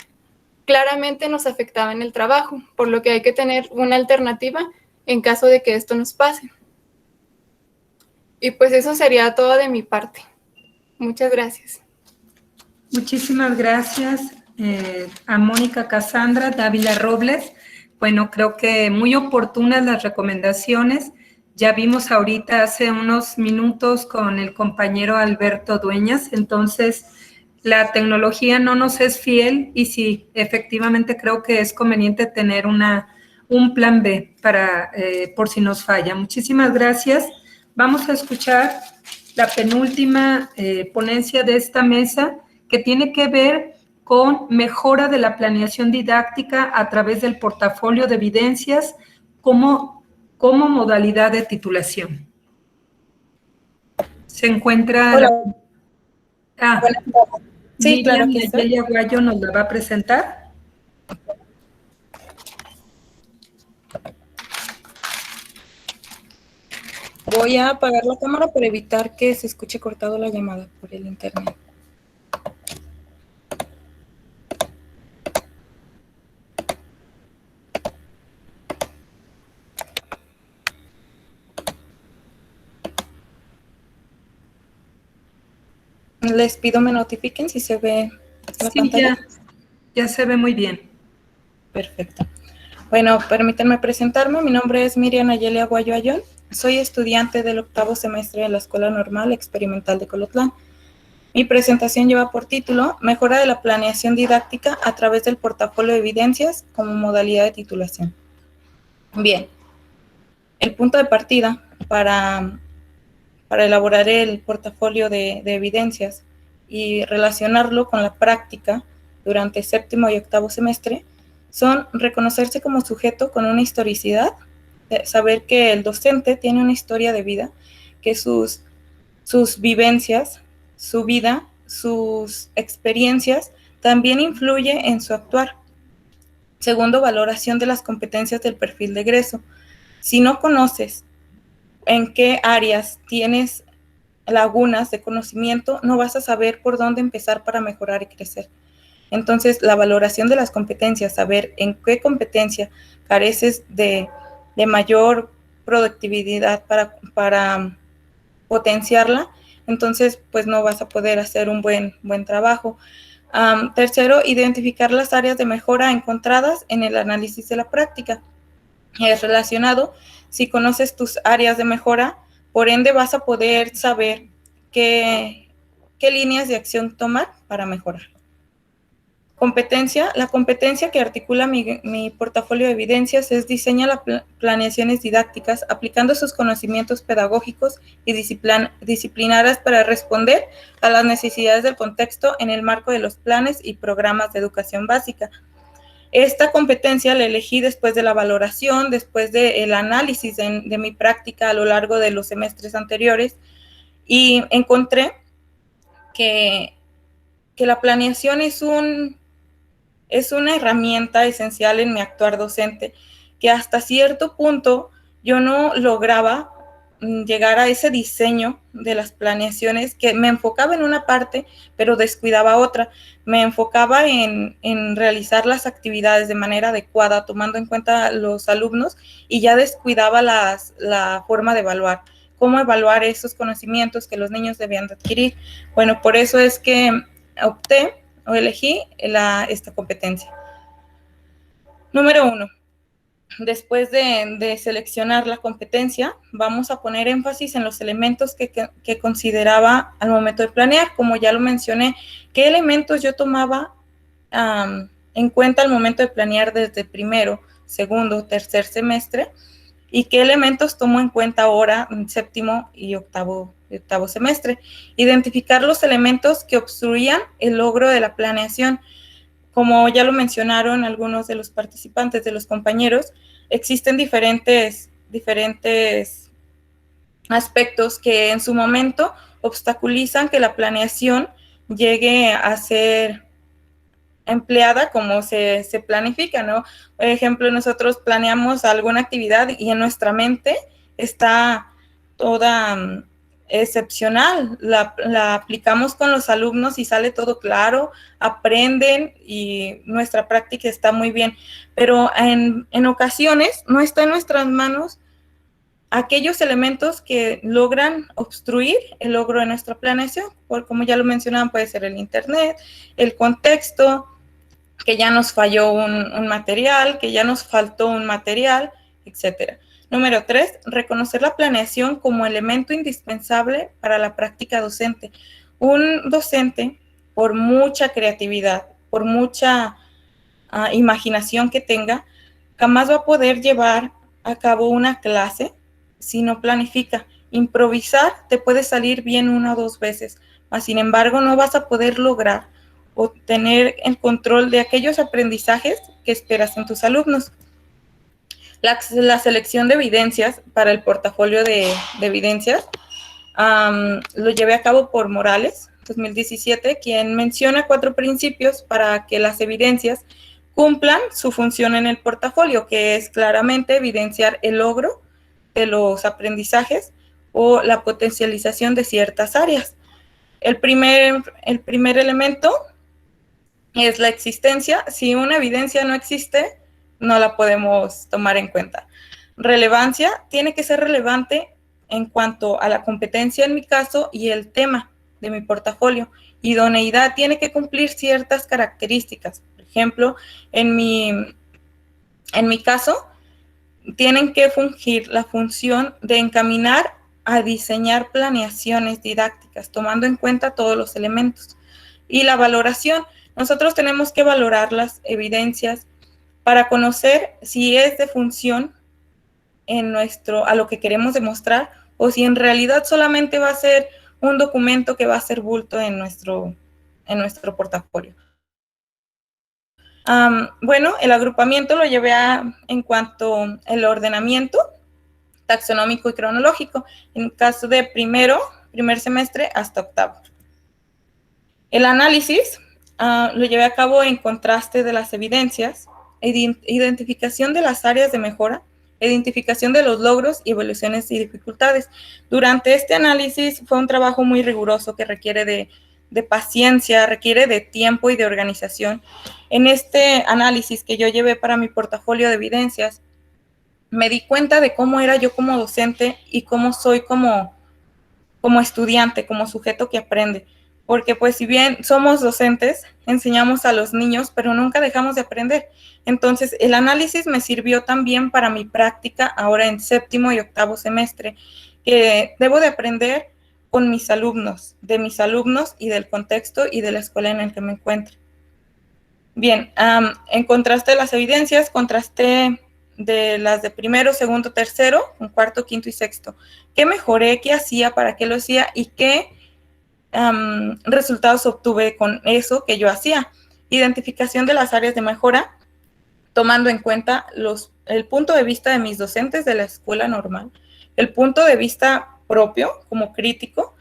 claramente nos afectaba en el trabajo, por lo que hay que tener una alternativa en caso de que esto nos pase. Y pues eso sería todo de mi parte. Muchas gracias. Muchísimas gracias a Mónica Casandra Dávila Robles. Bueno, creo que muy oportunas las recomendaciones. Ya vimos ahorita hace unos minutos con el compañero Alberto Dueñas, entonces la tecnología no nos es fiel y sí, efectivamente creo que es conveniente tener un plan B para por si nos falla. Muchísimas gracias. Vamos a escuchar la penúltima ponencia de esta mesa que tiene que ver con mejora de la planeación didáctica a través del portafolio de evidencias como modalidad de titulación. Se encuentra... Hola. Sí, claro que sí. Nayeli Aguayo nos la va a presentar. Voy a apagar la cámara para evitar que se escuche cortado la llamada por el internet. Les pido me notifiquen si se ve la pantalla. Ya se ve muy bien. Perfecto. Bueno, permítanme presentarme. Mi nombre es Miriam Nayeli Aguayo Ayón. Soy estudiante del 8º semestre de la Escuela Normal Experimental de Colotlán. Mi presentación lleva por título Mejora de la planeación didáctica a través del portafolio de evidencias como modalidad de titulación. Bien, el punto de partida para elaborar el portafolio de evidencias y relacionarlo con la práctica durante 7º y 8º semestre son reconocerse como sujeto con una historicidad, saber que el docente tiene una historia de vida, que sus vivencias, su vida, sus experiencias también influye en su actuar. Segundo, valoración de las competencias del perfil de egreso. Si no conoces en qué áreas tienes lagunas de conocimiento, no vas a saber por dónde empezar para mejorar y crecer. Entonces, la valoración de las competencias, saber en qué competencia careces de mayor productividad para potenciarla, entonces, pues no vas a poder hacer un buen trabajo. Tercero, identificar las áreas de mejora encontradas en el análisis de la práctica. Es relacionado, si conoces tus áreas de mejora, por ende vas a poder saber qué líneas de acción tomar para mejorar. Competencia. La competencia que articula mi portafolio de evidencias es diseña las planeaciones didácticas aplicando sus conocimientos pedagógicos y disciplinarias para responder a las necesidades del contexto en el marco de los planes y programas de educación básica. Esta competencia la elegí después de la valoración, después del análisis de mi práctica a lo largo de los semestres anteriores, y encontré que la planeación es una herramienta esencial en mi actuar docente, que hasta cierto punto yo no lograba llegar a ese diseño de las planeaciones, que me enfocaba en una parte, pero descuidaba otra. Me enfocaba en realizar las actividades de manera adecuada, tomando en cuenta los alumnos, y ya descuidaba la forma de evaluar. ¿Cómo evaluar esos conocimientos que los niños debían de adquirir? Bueno, por eso es que opté o elegí esta competencia. Número 1. Después de seleccionar la competencia, vamos a poner énfasis en los elementos que consideraba al momento de planear. Como ya lo mencioné, ¿qué elementos yo tomaba en cuenta al momento de planear desde primero, segundo, tercer semestre? y qué elementos tomo en cuenta ahora en séptimo y octavo semestre. Identificar los elementos que obstruían el logro de la planeación. Como ya lo mencionaron algunos de los participantes, de los compañeros, existen diferentes aspectos que en su momento obstaculizan que la planeación llegue a ser empleada como se planifica, ¿no? Por ejemplo, nosotros planeamos alguna actividad y en nuestra mente está toda excepcional, la aplicamos con los alumnos y sale todo claro, aprenden y nuestra práctica está muy bien, pero en ocasiones no está en nuestras manos aquellos elementos que logran obstruir el logro de nuestra planeación, como ya lo mencionaban, puede ser el internet, el contexto, que ya nos falló un material, que ya nos faltó un material, etcétera. Número 3, reconocer la planeación como elemento indispensable para la práctica docente. Un docente, por mucha creatividad, por mucha imaginación que tenga, jamás va a poder llevar a cabo una clase si no planifica. Improvisar te puede salir bien 1 o 2 veces, mas sin embargo no vas a poder lograr o tener el control de aquellos aprendizajes que esperas en tus alumnos. La selección de evidencias para el portafolio de evidencias lo llevé a cabo por Morales, 2017, quien menciona 4 principios para que las evidencias cumplan su función en el portafolio, que es claramente evidenciar el logro de los aprendizajes o la potencialización de ciertas áreas. El primer elemento es la existencia. Si una evidencia no existe, no la podemos tomar en cuenta. Relevancia, tiene que ser relevante en cuanto a la competencia en mi caso y el tema de mi portafolio. Idoneidad, tiene que cumplir ciertas características. Por ejemplo, en mi caso, tienen que fungir la función de encaminar a diseñar planeaciones didácticas, tomando en cuenta todos los elementos. Y la valoración, nosotros tenemos que valorar las evidencias para conocer si es de función a lo que queremos demostrar o si en realidad solamente va a ser un documento que va a ser bulto en nuestro portafolio. Bueno, el agrupamiento lo llevé en cuanto al ordenamiento taxonómico y cronológico, en caso de primer semestre hasta octavo. El análisis lo llevé a cabo en contraste de las evidencias, identificación de las áreas de mejora, identificación de los logros y evoluciones y dificultades. Durante este análisis fue un trabajo muy riguroso que requiere de paciencia, requiere de tiempo y de organización. En este análisis que yo llevé para mi portafolio de evidencias, me di cuenta de cómo era yo como docente y cómo soy como estudiante, como sujeto que aprende. Porque pues si bien somos docentes, enseñamos a los niños, pero nunca dejamos de aprender. Entonces, el análisis me sirvió también para mi práctica ahora en séptimo y octavo semestre, que debo de aprender con mis alumnos, de mis alumnos y del contexto y de la escuela en el que me encuentro. Bien, en contraste de las evidencias, contrasté de las de primero, segundo, tercero, con cuarto, quinto y sexto. ¿Qué mejoré? ¿Qué hacía? ¿Para qué lo hacía? ¿Y qué resultados obtuve con eso que yo hacía? Identificación de las áreas de mejora, tomando en cuenta el punto de vista de mis docentes de la escuela normal, el punto de vista propio como crítico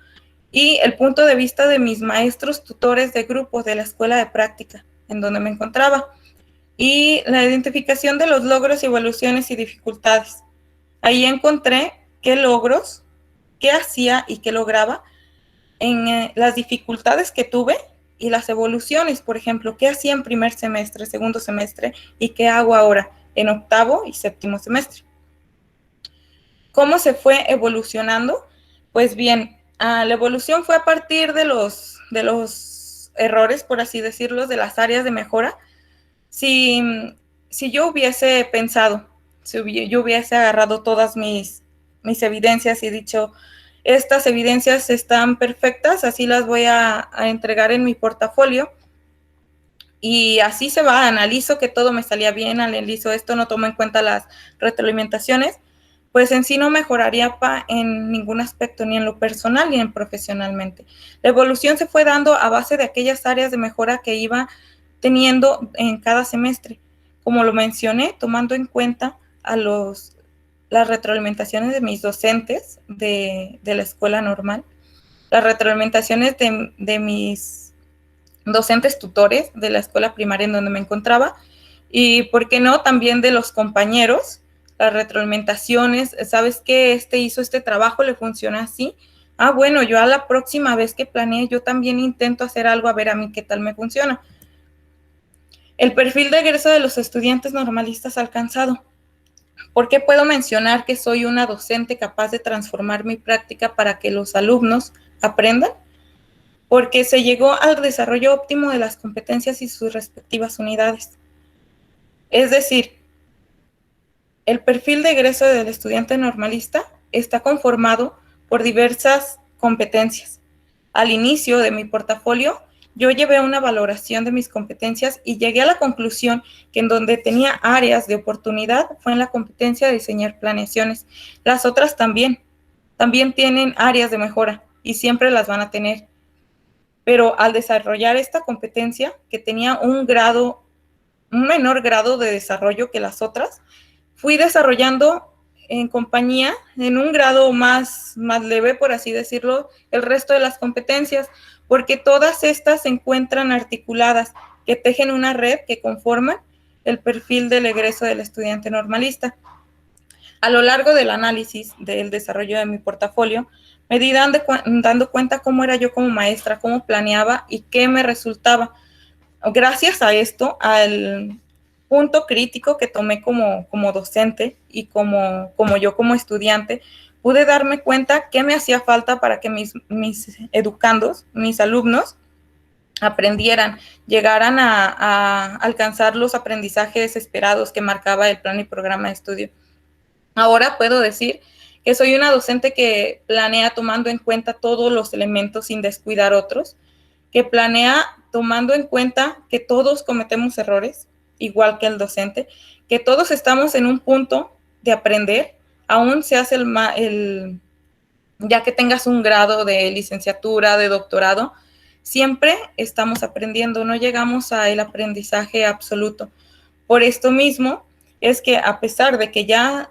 y el punto de vista de mis maestros tutores de grupos de la escuela de práctica en donde me encontraba, y la identificación de los logros, evoluciones y dificultades. Ahí encontré qué logros, qué hacía y qué lograba en las dificultades que tuve y las evoluciones, por ejemplo, qué hacía en primer semestre, segundo semestre y qué hago ahora en octavo y séptimo semestre. ¿Cómo se fue evolucionando? Pues bien, la evolución fue a partir de los errores, por así decirlo, de las áreas de mejora. Si yo hubiese pensado, si yo hubiese agarrado todas mis evidencias y dicho, estas evidencias están perfectas, así las voy a entregar en mi portafolio, y así se va, analizo que todo me salía bien, analizo esto, no tomo en cuenta las retroalimentaciones, pues en sí no mejoraría en ningún aspecto, ni en lo personal ni en profesionalmente. La evolución se fue dando a base de aquellas áreas de mejora que iba teniendo en cada semestre. Como lo mencioné, tomando en cuenta las retroalimentaciones de mis docentes de la escuela normal, las retroalimentaciones de mis docentes tutores de la escuela primaria en donde me encontraba, y, ¿por qué no?, también de los compañeros, las retroalimentaciones. ¿Sabes qué? Hizo este trabajo, le funciona así. Ah, bueno, yo a la próxima vez que planee, yo también intento hacer algo, a ver a mí qué tal me funciona. El perfil de egreso de los estudiantes normalistas alcanzado. ¿Por qué puedo mencionar que soy una docente capaz de transformar mi práctica para que los alumnos aprendan? Porque se llegó al desarrollo óptimo de las competencias y sus respectivas unidades. Es decir, el perfil de egreso del estudiante normalista está conformado por diversas competencias. Al inicio de mi portafolio, yo llevé una valoración de mis competencias y llegué a la conclusión que en donde tenía áreas de oportunidad fue en la competencia de diseñar planeaciones. Las otras también tienen áreas de mejora y siempre las van a tener. Pero al desarrollar esta competencia, que tenía un menor grado de desarrollo que las otras, fui desarrollando en compañía, en un grado más leve, por así decirlo, el resto de las competencias, porque todas estas se encuentran articuladas, que tejen una red que conforman el perfil del egreso del estudiante normalista. A lo largo del análisis del desarrollo de mi portafolio, me di dando cuenta cómo era yo como maestra, cómo planeaba y qué me resultaba. Gracias a esto, al punto crítico que tomé como docente y como yo como estudiante, pude darme cuenta qué me hacía falta para que mis educandos, mis alumnos, aprendieran, llegaran a alcanzar los aprendizajes esperados que marcaba el plan y programa de estudio. Ahora puedo decir que soy una docente que planea tomando en cuenta todos los elementos sin descuidar otros, que planea tomando en cuenta que todos cometemos errores, igual que el docente, que todos estamos en un punto de aprender, aún se hace ya que tengas un grado de licenciatura, de doctorado, siempre estamos aprendiendo, no llegamos al aprendizaje absoluto. Por esto mismo es que, a pesar de que ya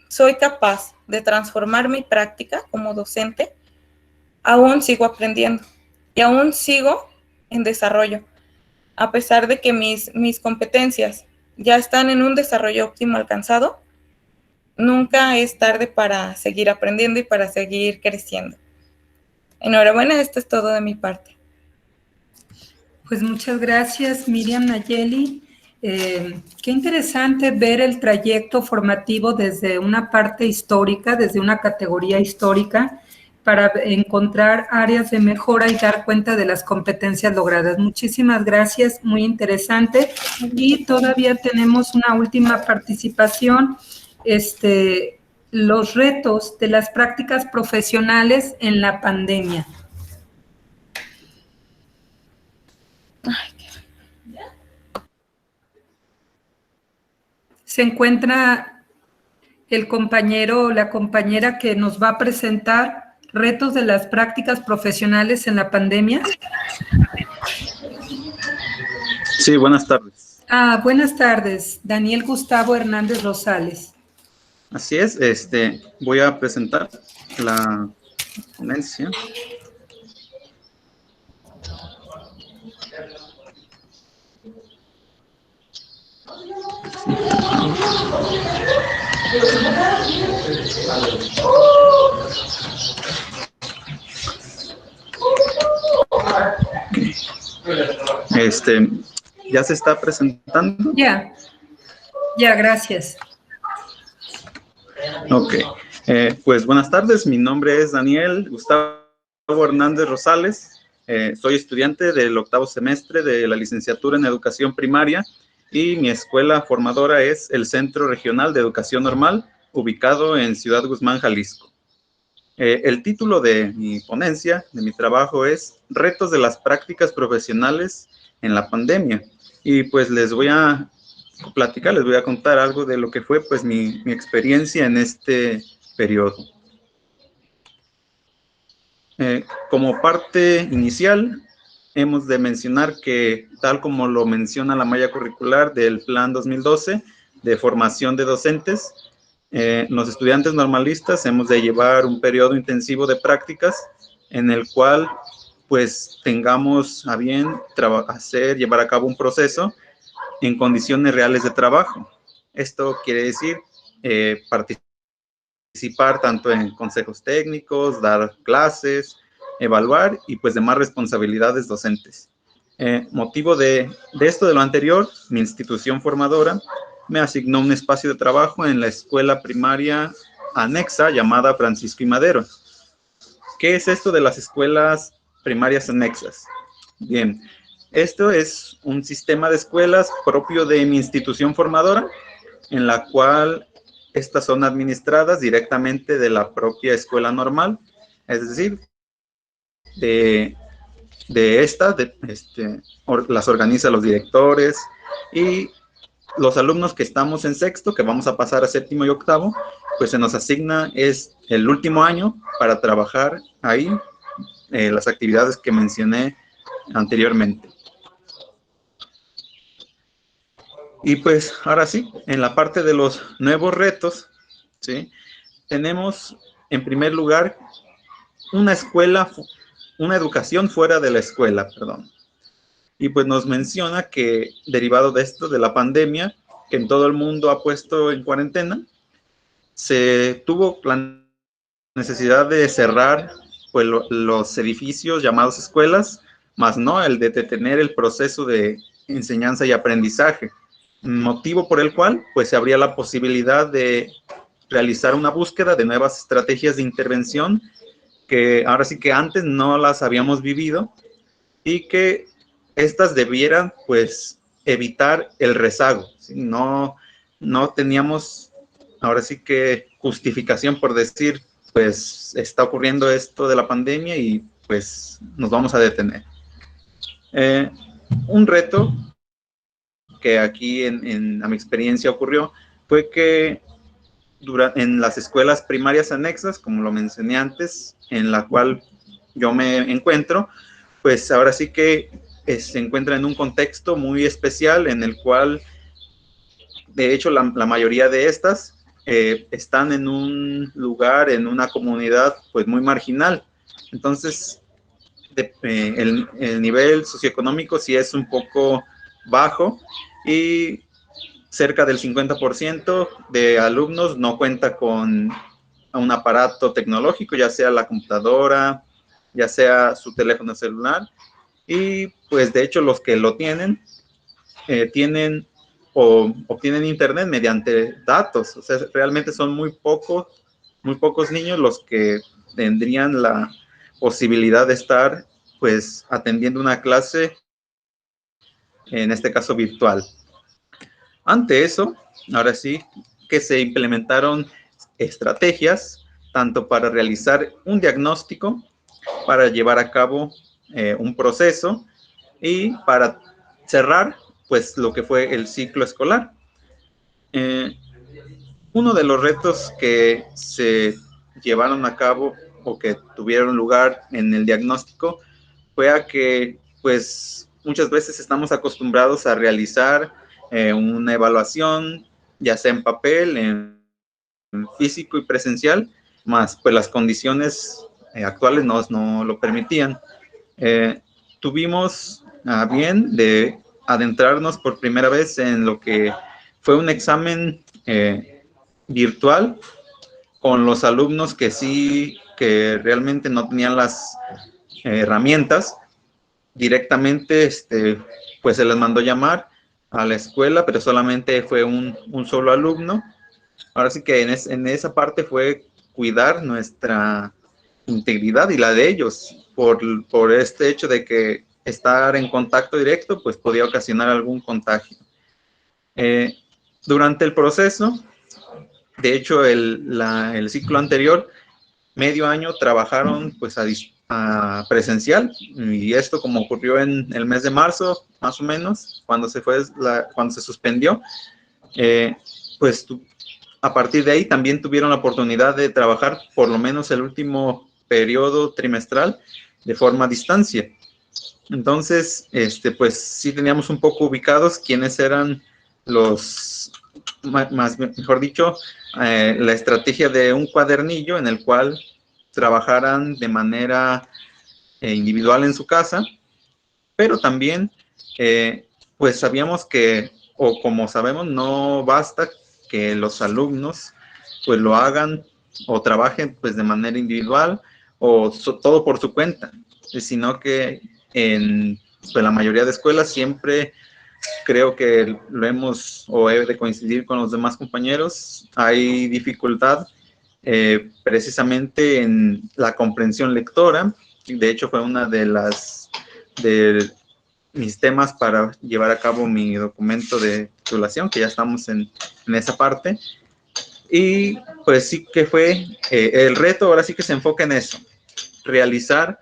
soy capaz de transformar mi práctica como docente, aún sigo aprendiendo y aún sigo en desarrollo. A pesar de que mis competencias ya están en un desarrollo óptimo alcanzado, nunca es tarde para seguir aprendiendo y para seguir creciendo. Enhorabuena, esto es todo de mi parte. Pues muchas gracias, Miriam Nayeli. Qué interesante ver el trayecto formativo desde una parte histórica, desde una categoría histórica, para encontrar áreas de mejora y dar cuenta de las competencias logradas. Muchísimas gracias, muy interesante. Y todavía tenemos una última participación, los retos de las prácticas profesionales en la pandemia. Se encuentra el compañero o la compañera que nos va a presentar retos de las prácticas profesionales en la pandemia. Sí, buenas tardes. Buenas tardes, Daniel Gustavo Hernández Rosales. Así es, voy a presentar la ponencia. ¿Ya se está presentando? Ya, gracias. Ok, pues buenas tardes, mi nombre es Daniel Gustavo Hernández Rosales, soy estudiante del 8º semestre de la licenciatura en Educación Primaria y mi escuela formadora es el Centro Regional de Educación Normal, ubicado en Ciudad Guzmán, Jalisco. El título de mi ponencia, de mi trabajo, es Retos de las prácticas profesionales en la pandemia. Y pues les voy a platicar, les voy a contar algo de lo que fue pues mi experiencia en este periodo. Como parte inicial, hemos de mencionar que, tal como lo menciona la malla curricular del Plan 2012 de formación de docentes, los estudiantes normalistas hemos de llevar un periodo intensivo de prácticas en el cual pues tengamos a bien llevar a cabo un proceso en condiciones reales de trabajo. Esto quiere decir participar tanto en consejos técnicos, dar clases, evaluar y pues demás responsabilidades docentes. Motivo de esto, de lo anterior, mi institución formadora me asignó un espacio de trabajo en la escuela primaria anexa llamada Francisco I. Madero. ¿Qué es esto de las escuelas primarias anexas? Bien, esto es un sistema de escuelas propio de mi institución formadora, en la cual estas son administradas directamente de la propia escuela normal, es decir, las organizan los directores, y los alumnos que estamos en sexto, que vamos a pasar a séptimo y octavo, pues se nos asigna el último año para trabajar ahí las actividades que mencioné anteriormente. Y pues ahora sí, en la parte de los nuevos retos, ¿sí? Tenemos en primer lugar una educación fuera de la escuela, perdón. Y pues nos menciona que, derivado de esto, de la pandemia, que en todo el mundo ha puesto en cuarentena, se tuvo la necesidad de cerrar pues los edificios llamados escuelas, más no el de detener el proceso de enseñanza y aprendizaje, motivo por el cual pues se abría la posibilidad de realizar una búsqueda de nuevas estrategias de intervención que ahora sí que antes no las habíamos vivido, y que estas debieran pues evitar el rezago, ¿sí? No teníamos ahora sí que justificación por decir, pues está ocurriendo esto de la pandemia y pues nos vamos a detener. Un reto que aquí a mi experiencia ocurrió fue que en las escuelas primarias anexas, como lo mencioné antes, en la cual yo me encuentro, pues ahora sí que se encuentra en un contexto muy especial, en el cual, de hecho, la mayoría de estas están en un lugar, en una comunidad, pues muy marginal. Entonces, el nivel socioeconómico sí es un poco bajo, y cerca del 50% de alumnos no cuenta con un aparato tecnológico, ya sea la computadora, ya sea su teléfono celular, y pues de hecho los que lo tienen, obtienen internet mediante datos. O sea, realmente son muy pocos niños los que tendrían la posibilidad de estar pues atendiendo una clase, en este caso virtual. Ante eso, ahora sí que se implementaron estrategias tanto para realizar un diagnóstico, para llevar a cabo un proceso y para cerrar pues lo que fue el ciclo escolar. Uno de los retos que se llevaron a cabo o que tuvieron lugar en el diagnóstico fue a que pues muchas veces estamos acostumbrados a realizar una evaluación, ya sea en papel, en físico y presencial, más pues las condiciones actuales no lo permitían. Tuvimos a bien de adentrarnos por primera vez en lo que fue un examen virtual, con los alumnos que realmente no tenían las herramientas. Directamente pues se les mandó llamar a la escuela, pero solamente fue un solo alumno. Ahora sí que en esa parte fue cuidar nuestra integridad y la de ellos, por este hecho de que estar en contacto directo pues podía ocasionar algún contagio. Durante el proceso, de hecho el ciclo anterior, medio año trabajaron pues presencial, y esto como ocurrió en el mes de marzo, más o menos, cuando se suspendió, pues a partir de ahí también tuvieron la oportunidad de trabajar por lo menos el último periodo trimestral de forma a distancia. Entonces, pues sí teníamos un poco ubicados quiénes eran mejor dicho, la estrategia de un cuadernillo en el cual trabajaran de manera individual en su casa, pero también, pues sabíamos que, o como sabemos, no basta que los alumnos pues lo hagan o trabajen pues de manera individual o todo por su cuenta, sino que en pues, la mayoría de escuelas siempre creo que lo hemos o he de coincidir con los demás compañeros, hay dificultad precisamente en la comprensión lectora. De hecho fue una de mis temas para llevar a cabo mi documento de titulación, que ya estamos en esa parte. Y pues sí que fue el reto, ahora sí que se enfoca en eso, realizar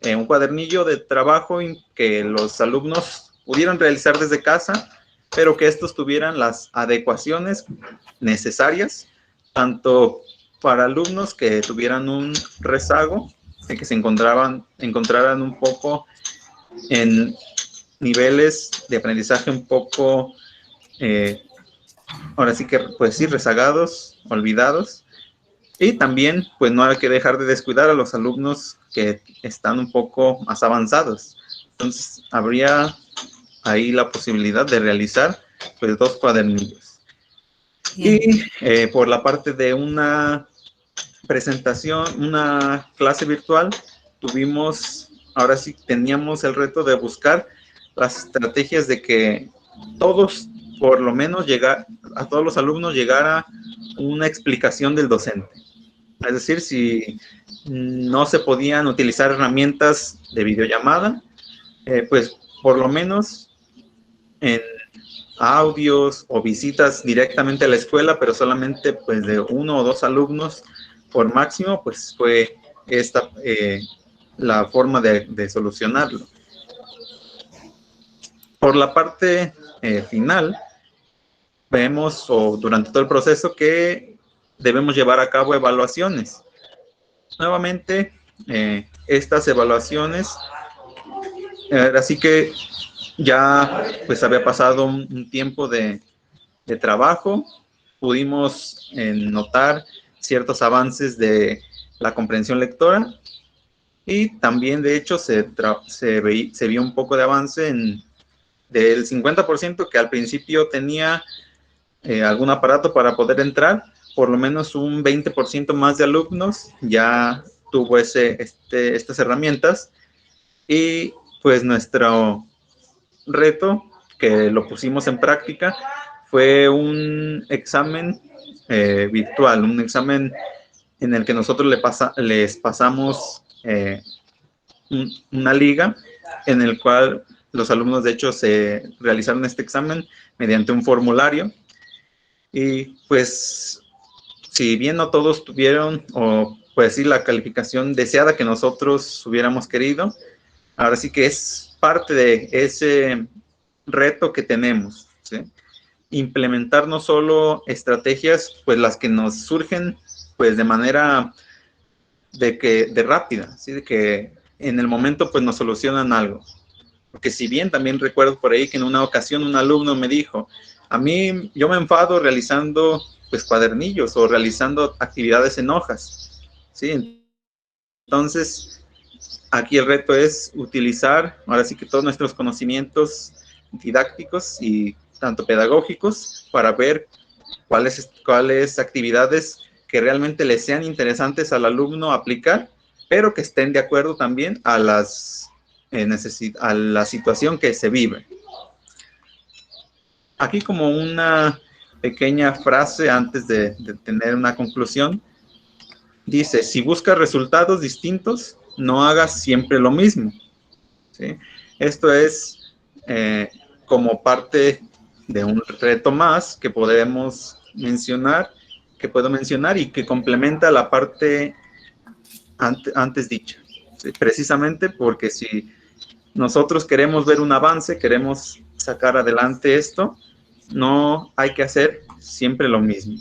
un cuadernillo de trabajo que los alumnos pudieran realizar desde casa, pero que estos tuvieran las adecuaciones necesarias, tanto para alumnos que tuvieran un rezago, que se encontraran un poco en niveles de aprendizaje un poco, ahora sí que, pues sí, rezagados, olvidados. Y también, pues no hay que dejar de descuidar a los alumnos que están un poco más avanzados. Entonces, habría ahí la posibilidad de realizar, pues, 2 cuadernillos. Bien. Y por la parte de una presentación, una clase virtual, ahora sí teníamos el reto de buscar las estrategias de que todos, por lo menos a todos los alumnos llegara una explicación del docente. Es decir, si no se podían utilizar herramientas de videollamada, pues por lo menos en audios o visitas directamente a la escuela, pero solamente pues de 1 o 2 alumnos por máximo, pues fue esta la forma de solucionarlo. Por la parte final, vemos durante todo el proceso que debemos llevar a cabo evaluaciones. Nuevamente, estas evaluaciones, así que ya pues había pasado un tiempo de trabajo, pudimos notar ciertos avances de la comprensión lectora y también de hecho se vio un poco de avance del 50% que al principio tenía algún aparato para poder entrar, por lo menos un 20% más de alumnos ya tuvo estas herramientas, y pues nuestro reto, que lo pusimos en práctica, fue un examen virtual, un examen en el que nosotros les pasamos una liga en el cual los alumnos de hecho se realizaron este examen mediante un formulario. Y pues si bien no todos tuvieron, o pues sí, la calificación deseada que nosotros hubiéramos querido, ahora sí que es parte de ese reto que tenemos, ¿sí? Implementar no solo estrategias, pues las que nos surgen, pues de manera de rápida, ¿sí? De que en el momento pues nos solucionan algo. Porque si bien también recuerdo por ahí que en una ocasión un alumno me dijo, a mí yo me enfado realizando pues cuadernillos o realizando actividades en hojas, ¿sí? Entonces, aquí el reto es utilizar, ahora sí que todos nuestros conocimientos didácticos y tanto pedagógicos para ver cuáles actividades que realmente le sean interesantes al alumno aplicar, pero que estén de acuerdo también a la situación que se vive. Aquí como una pequeña frase antes de tener una conclusión, dice, si buscas resultados distintos, no hagas siempre lo mismo, ¿sí? Esto es como parte de un reto más que puedo mencionar y que complementa la parte antes dicha. precisamente porque si nosotros queremos ver un avance, queremos sacar adelante esto, no hay que hacer siempre lo mismo.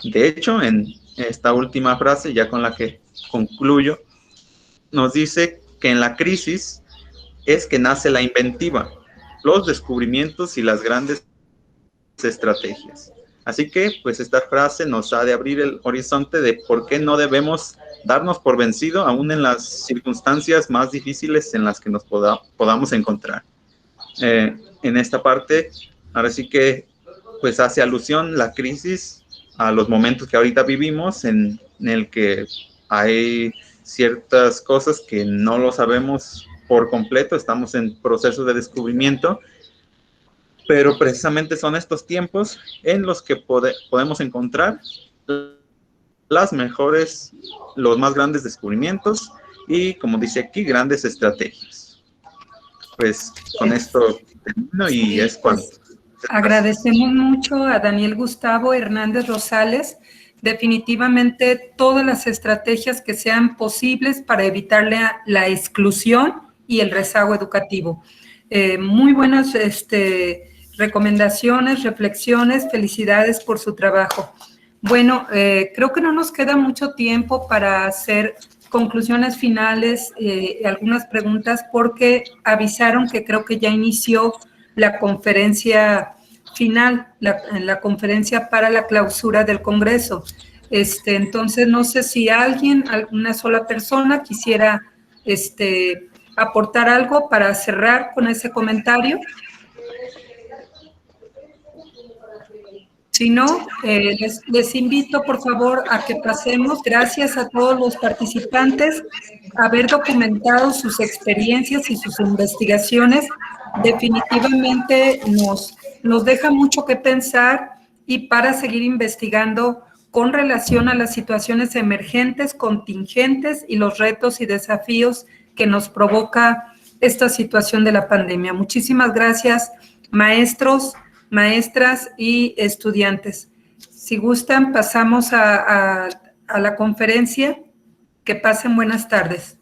De hecho, en esta última frase, ya con la que concluyo, nos dice que en la crisis es que nace la inventiva, los descubrimientos y las grandes estrategias. Así que, pues, esta frase nos ha de abrir el horizonte de por qué no debemos darnos por vencido, aún en las circunstancias más difíciles en las que nos podamos encontrar. En esta parte, ahora sí que, pues, hace alusión la crisis a los momentos que ahorita vivimos, en el que hay ciertas cosas que no lo sabemos por completo, estamos en proceso de descubrimiento, pero precisamente son estos tiempos en los que podemos encontrar los más grandes descubrimientos y, como dice aquí, grandes estrategias. Pues con esto termino y es cuanto. Agradecemos mucho a Daniel Gustavo Hernández Rosales. Definitivamente todas las estrategias que sean posibles para evitar la exclusión y el rezago educativo. Muy buenas recomendaciones, reflexiones, felicidades por su trabajo. Bueno, creo que no nos queda mucho tiempo para hacer conclusiones finales, algunas preguntas, porque avisaron que creo que ya inició la conferencia final, la conferencia para la clausura del Congreso. Entonces, no sé si alguna sola persona quisiera aportar algo para cerrar con ese comentario. Si no, les invito, por favor, a que pasemos. Gracias a todos los participantes haber documentado sus experiencias y sus investigaciones. Definitivamente nos deja mucho que pensar y para seguir investigando con relación a las situaciones emergentes, contingentes y los retos y desafíos que nos provoca esta situación de la pandemia. Muchísimas gracias, maestros, maestras y estudiantes. Si gustan, pasamos a la conferencia. Que pasen buenas tardes.